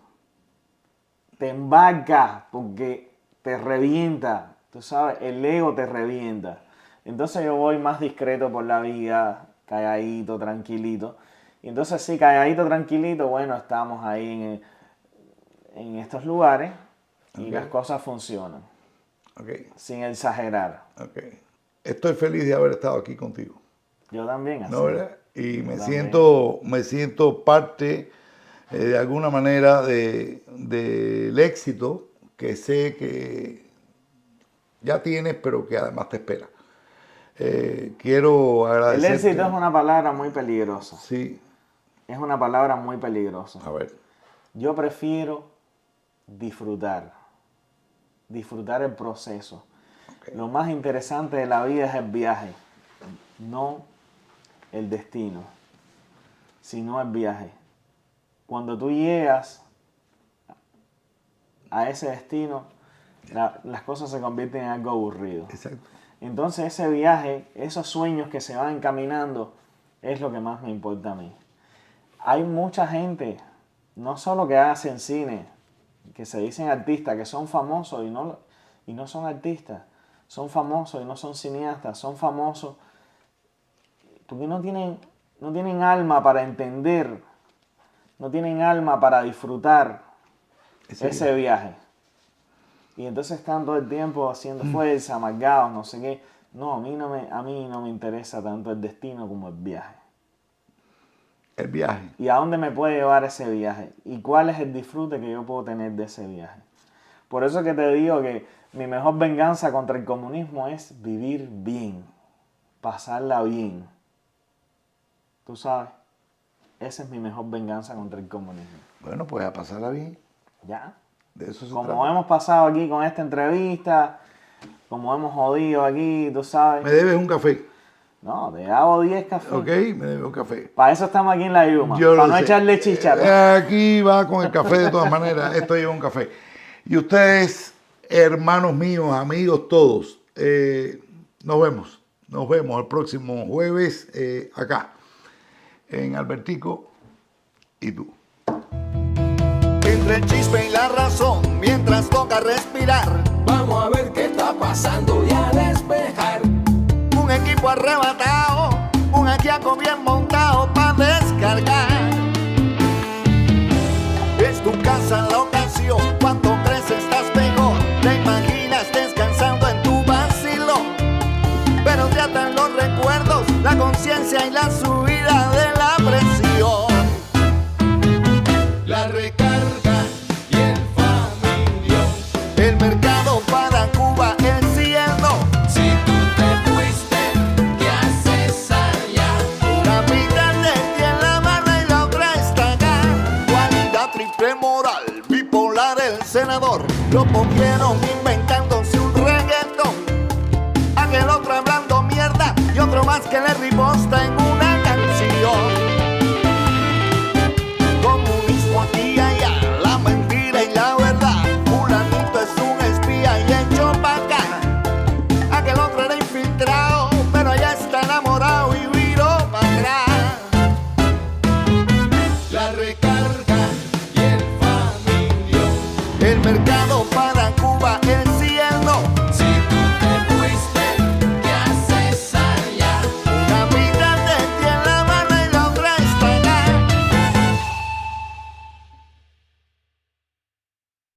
te embarcas porque te revienta, tú sabes, el ego te revienta. Entonces yo voy más discreto por la vida, calladito, tranquilito. Y entonces sí, calladito, tranquilito, bueno, estamos ahí en estos lugares y las cosas funcionan. Sin exagerar. Estoy feliz de haber estado aquí contigo. Yo también, así. ¿No, verdad? Y me siento parte, de alguna manera, del éxito que sé que ya tienes, pero que además te espera. Quiero agradecer. El éxito es una palabra muy peligrosa. Sí. Es una palabra muy peligrosa. A ver. Yo prefiero disfrutar el proceso. Lo más interesante de la vida es el viaje, no el destino, sino el viaje. Cuando tú llegas a ese destino, las cosas se convierten en algo aburrido. Exacto. Entonces ese viaje, esos sueños que se van encaminando, es lo que más me importa a mí. Hay mucha gente, no solo que hacen cine, que se dicen artistas, que son famosos y no son artistas. Son famosos y no son cineastas, son famosos porque no tienen alma para entender, no tienen alma para disfrutar ese viaje. Y entonces están todo el tiempo haciendo fuerza, amargados, no sé qué. No, a mí no me interesa tanto el destino como el viaje. El viaje. ¿Y a dónde me puede llevar ese viaje? ¿Y cuál es el disfrute que yo puedo tener de ese viaje? Por eso que te digo que mi mejor venganza contra el comunismo es vivir bien, pasarla bien. Tú sabes, esa es mi mejor venganza contra el comunismo. Bueno, pues a pasarla bien. Ya. De eso se como trata. hemos pasado aquí con esta entrevista, como hemos jodido aquí, tú sabes. ¿Me debes un café? No, te hago 10 cafés. Ok, me debes un café. Para eso estamos aquí en la Yuma, Yo para lo no sé. echarle chícharo. Aquí va con el café de todas maneras. Esto lleva un café. Y ustedes, hermanos míos, amigos todos, nos vemos el próximo jueves acá, en Albertico y tú. Entre el chisme y la razón, mientras toca respirar, Vamos a ver qué está pasando y a despejar. un equipo arrebatado, un ajiaco bien montado para descargar. Es tu casa la ocasión, cuanto creces estás mejor. Te imaginas descansando en tu vacilón, pero te atan los recuerdos, la conciencia y la subida de la presión. La recarga y el familión, el mercado para Cuba, el cielo. Si tú te fuiste, ¿qué haces allá? La mitad de ti en la mano y la otra está acá. Cualidad triple moral, bipolar. para el senador. Lo cogieron inventándose un reggaetón. Aquel otro hablando mierda y otro más que le riposta en una canción. Comunismo aquí y allá, la mentira y la verdad. Fulanito es un espía y hecho pa' acá. Aquel otro era infiltrado, pero ya está enamorado y viró para atrás. La recarga y el familión, el mercado